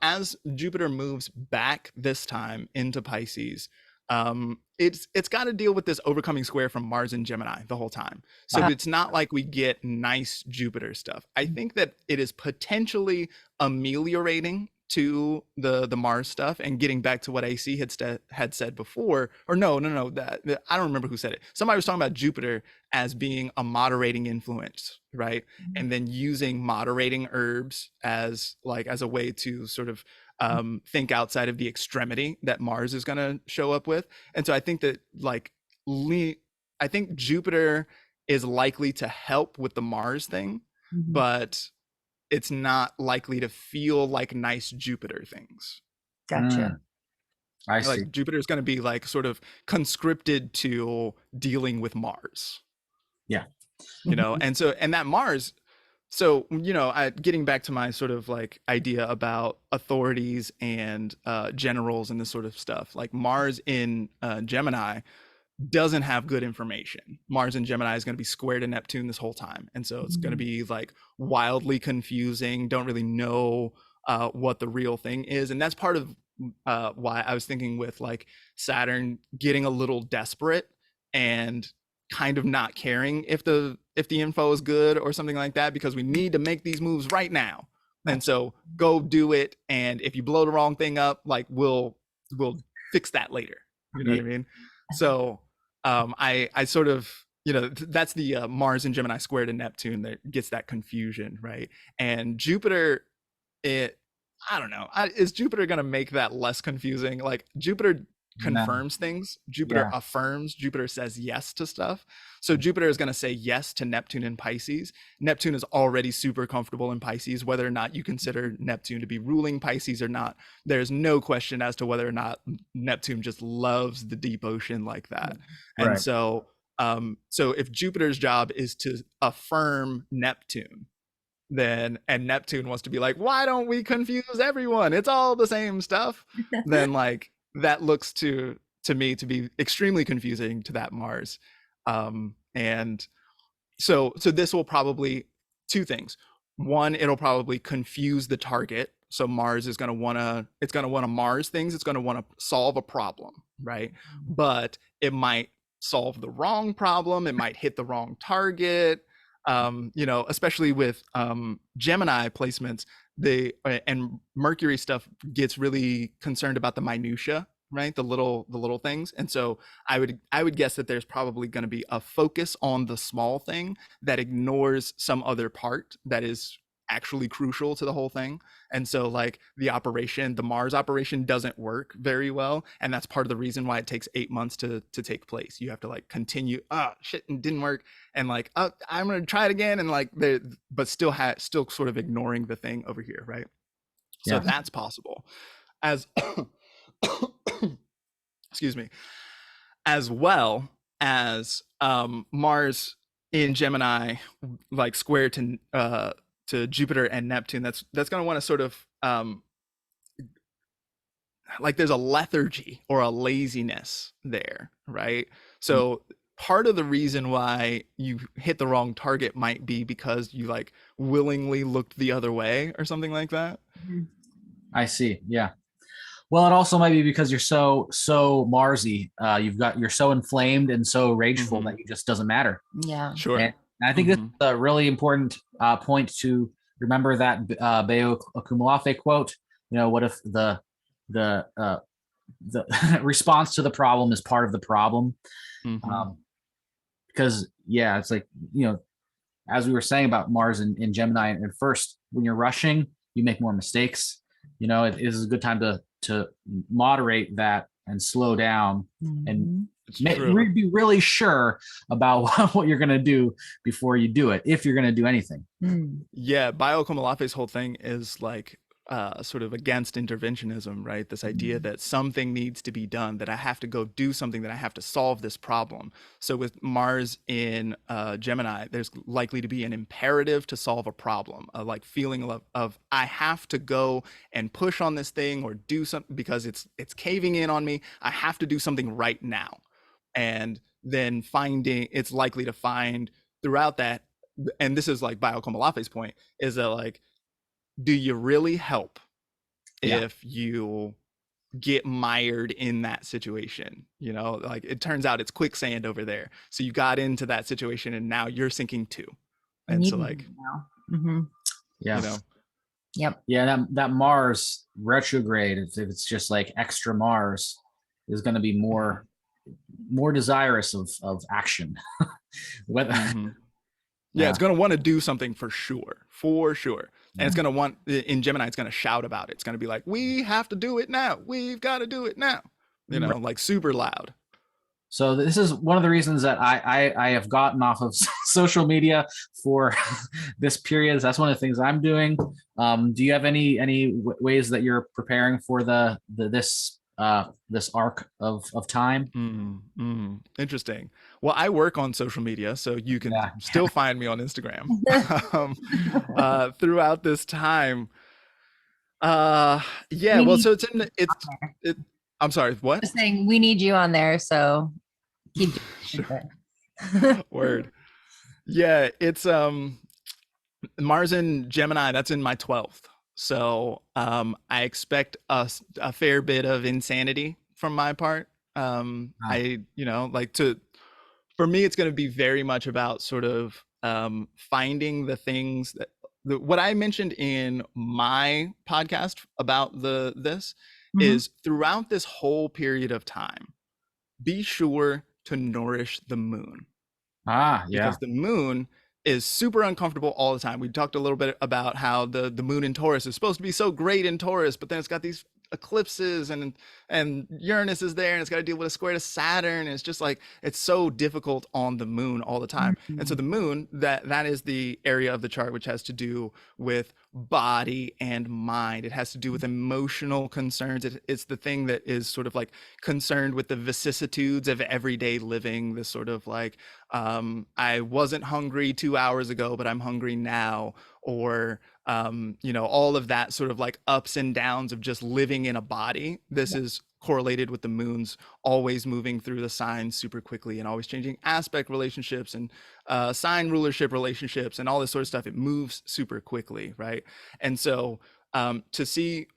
As Jupiter moves back this time into Pisces, it's got to deal with this overcoming square from Mars and Gemini the whole time. So it's not like we get nice Jupiter stuff. I think that it is potentially ameliorating to the Mars stuff and getting back to what AC had said before. Or no, that I don't remember who said it. Somebody was talking about Jupiter as being a moderating influence, right? And then using moderating herbs as a way to sort of think outside of the extremity that Mars is going to show up with. And so I think that I think Jupiter is likely to help with the Mars thing, but it's not likely to feel like nice Jupiter things. Gotcha. I see. Like Jupiter is going to be like sort of conscripted to dealing with Mars. Yeah. You know, and that Mars, so, you know, getting back to my sort of like idea about authorities and generals and this sort of stuff, like Mars in Gemini doesn't have good information. Mars in Gemini is going to be square to Neptune this whole time. And so it's going to be like wildly confusing, don't really know what the real thing is. And that's part of why I was thinking with like Saturn getting a little desperate and kind of not caring if the info is good or something like that, because we need to make these moves right now. And so go do it. And if you blow the wrong thing up, like we'll fix that later. You know what I mean? So I sort of, you know, that's the Mars and Gemini square to Neptune that gets that confusion, right? And Jupiter, I don't know, is Jupiter going to make that less confusing? Like Jupiter confirms things, Jupiter affirms, Jupiter says yes to stuff. So Jupiter is going to say yes to Neptune in Pisces. Neptune is already super comfortable in Pisces. Whether or not you consider Neptune to be ruling Pisces or not, there's no question as to whether or not Neptune just loves the deep ocean like that. And so if Jupiter's job is to affirm Neptune, and Neptune wants to be like, why don't we confuse everyone, it's all the same stuff, then like that looks to me to be extremely confusing to that Mars. And so this will probably, two things. One, it'll probably confuse the target. So Mars is going to want to Mars things. It's going to want to solve a problem, right? But it might solve the wrong problem. It might hit the wrong target. You know, especially with Gemini placements, and Mercury stuff gets really concerned about the minutia, right? The little things. And so I would guess that there's probably going to be a focus on the small thing that ignores some other part that is actually crucial to the whole thing. And so like the Mars operation doesn't work very well, and that's part of the reason why it takes 8 months to take place. You have to like continue, shit, it didn't work, and like I'm gonna try it again, and like but still sort of ignoring the thing over here, right? So that's possible. As excuse me, as well as Mars in Gemini, like square to Jupiter and Neptune, that's going to want to sort of like there's a lethargy or a laziness there, right? So part of the reason why you hit the wrong target might be because you like willingly looked the other way or something like that. I see. Yeah. Well, it also might be because you're so Marsy. You're so inflamed and so rageful that it just doesn't matter. Yeah. Sure. And I think this is a really important point to remember, that Bayo Akumulafe quote. You know, what if the response to the problem is part of the problem? Because it's like, you know, as we were saying about Mars in Gemini, and first, when you're rushing, you make more mistakes. You know, it is a good time to moderate that and slow down and be really sure about what you're going to do before you do it, if you're going to do anything. Yeah, Bayo Akumulafe's whole thing is like sort of against interventionism, right? This idea that something needs to be done, that I have to go do something, that I have to solve this problem. So with Mars in Gemini, there's likely to be an imperative to solve a problem, a like feeling of I have to go and push on this thing or do something because it's caving in on me. I have to do something right now. And then it's likely to find throughout that, and this is like Bayo Akumulafe's point, is that like, do you really help if you get mired in that situation? You know, like it turns out it's quicksand over there. So you got into that situation and now you're sinking too. And so like, you know, that Mars retrograde, if it's just like extra Mars, is going to be more desirous of action. It's going to want to do something for sure. And it's going to want, in Gemini, it's going to shout about it. It's going to be like, we have to do it now. We've got to do it now. You know, like super loud. So this is one of the reasons that I have gotten off of social media for this period. That's one of the things I'm doing. Do you have any ways that you're preparing for this arc of time? Interesting. Well, I work on social media, so you can still find me on Instagram throughout this time. So I'm sorry, what? Just saying, we need you on there, so keep doing it. Word. Yeah, it's Mars in Gemini, that's in my 12th. So I expect a fair bit of insanity from my part. I, you know, like for me, it's going to be very much about sort of finding the things that what I mentioned in my podcast about this is throughout this whole period of time, be sure to nourish the moon. Because the moon is super uncomfortable all the time. We talked a little bit about how the moon in Taurus is supposed to be so great in Taurus, but then it's got these eclipses and Uranus is there and it's got to deal with a square to Saturn, and it's just like it's so difficult on the moon all the time. And so the moon, that is the area of the chart which has to do with body and mind. It has to do with emotional concerns. It's the thing that is sort of like concerned with the vicissitudes of everyday living, this sort of like I wasn't hungry 2 hours ago but I'm hungry now, or you know, all of that sort of like ups and downs of just living in a body. This is correlated with the moon's always moving through the signs super quickly and always changing aspect relationships and sign rulership relationships and all this sort of stuff. It moves super quickly, right? And so to see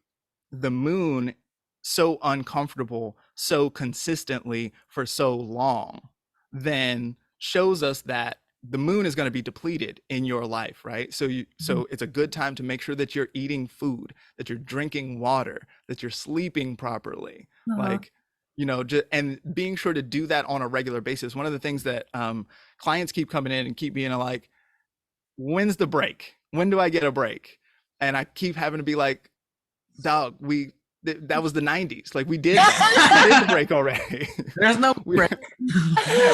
the moon so uncomfortable so consistently for so long then shows us that the moon is going to be depleted in your life, right? So it's a good time to make sure that you're eating food, that you're drinking water, that you're sleeping properly, like, you know, and being sure to do that on a regular basis. One of the things that clients keep coming in and keep being like, when's the break? When do I get a break? And I keep having to be like, dog, that was the 90s. Like we did that. We did the break already. There's no break.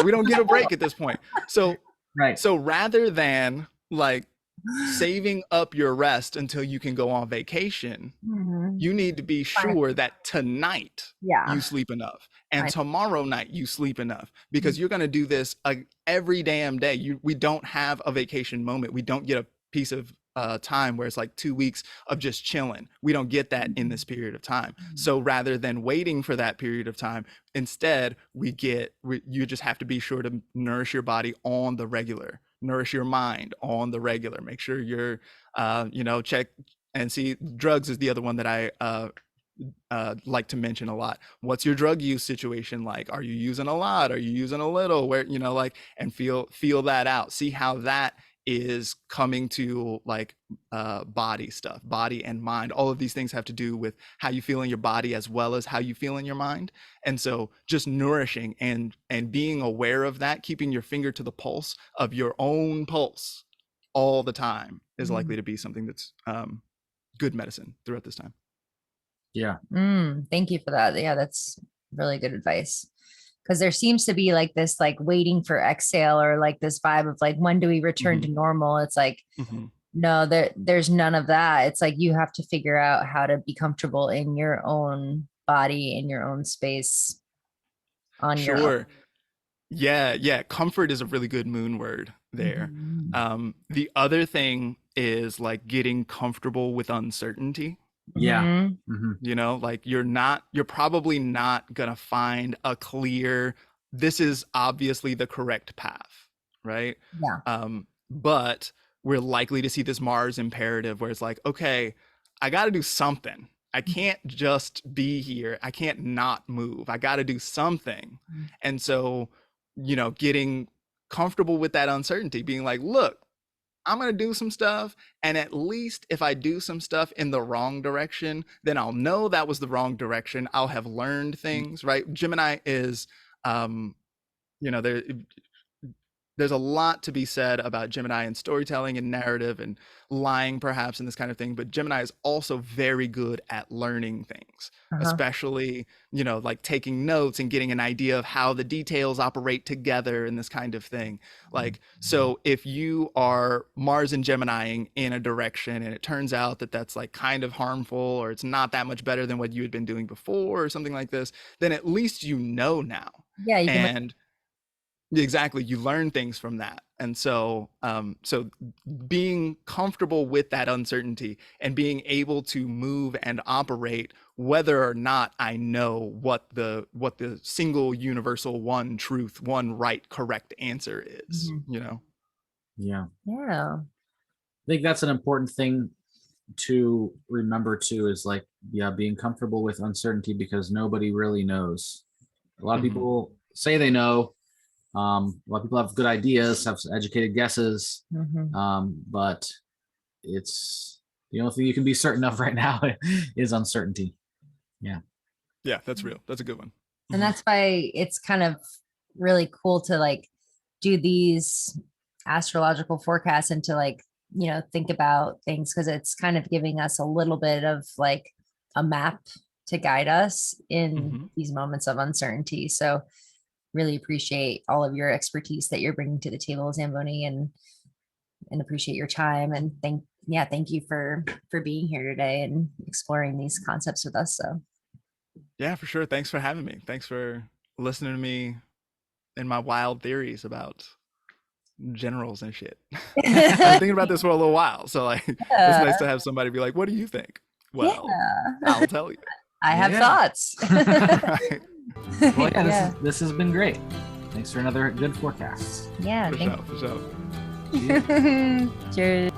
We don't get a break at this point. So rather than like saving up your rest until you can go on vacation, Mhm. you need to be sure that tonight Yeah. you sleep enough and Right. tomorrow night you sleep enough, because you're going to do this every damn day. We don't have a vacation moment. We don't get a piece of time where it's like 2 weeks of just chilling. We don't get that in this period of time. So rather than waiting for that period of time, instead you just have to be sure to nourish your body on the regular, nourish your mind on the regular. Make sure you're check and see. Drugs is the other one that I like to mention a lot. What's your drug use situation like? Are you using a lot? Are you using a little? Where, and feel that out. See how that is coming to body stuff, body and mind. All of these things have to do with how you feel in your body as well as how you feel in your mind. And so just nourishing and being aware of that, keeping your finger to the pulse of your own pulse all the time is likely to be something that's good medicine throughout this time. Yeah. Thank you for that. Yeah, that's really good advice. Because there seems to be like this, like waiting for exhale, or like this vibe of like, when do we return to normal? It's like, no, there's none of that. It's like, you have to figure out how to be comfortable in your own body, in your own space, on your own. Yeah. Comfort is a really good moon word there. The other thing is like getting comfortable with uncertainty. Yeah. You're probably not gonna find a clear, this is obviously the correct path, right? Yeah. But we're likely to see this Mars imperative where it's like, okay, I got to do something. I can't just be here. I can't not move. I got to do something. And so, getting comfortable with that uncertainty, being like, look, I'm going to do some stuff. And at least if I do some stuff in the wrong direction, then I'll know that was the wrong direction. I'll have learned things, right? Gemini is, there's a lot to be said about Gemini and storytelling and narrative and lying perhaps and this kind of thing. But Gemini is also very good at learning things, especially, like taking notes and getting an idea of how the details operate together and this kind of thing. Like, so if you are Mars and Geminiing in a direction and it turns out that that's like kind of harmful, or it's not that much better than what you had been doing before or something like this, then at least now. Yeah. You can Exactly. You learn things from that. And so, so being comfortable with that uncertainty and being able to move and operate, whether or not I know what the single universal one truth, one right, correct answer is, Yeah. Yeah. I think that's an important thing to remember too, is like, being comfortable with uncertainty, because nobody really knows. A lot of people say they know. A lot of people have good ideas, have educated guesses, but it's the only thing you can be certain of right now is uncertainty. Yeah, that's real. That's a good one. And that's why it's kind of really cool to like do these astrological forecasts and to like, think about things, because it's kind of giving us a little bit of like a map to guide us in these moments of uncertainty. So really appreciate all of your expertise that you're bringing to the table, Zamboni, and appreciate your time. And thank you for being here today and exploring these concepts with us. So yeah, for sure. Thanks for having me. Thanks for listening to me and my wild theories about generals and shit. I've been thinking about this for a little while. So like, it's nice to have somebody be like, what do you think? Well, I'll tell you. I have thoughts. Right. Well, this has been great. Thanks for another good forecast. Yeah. For sure. Cheers.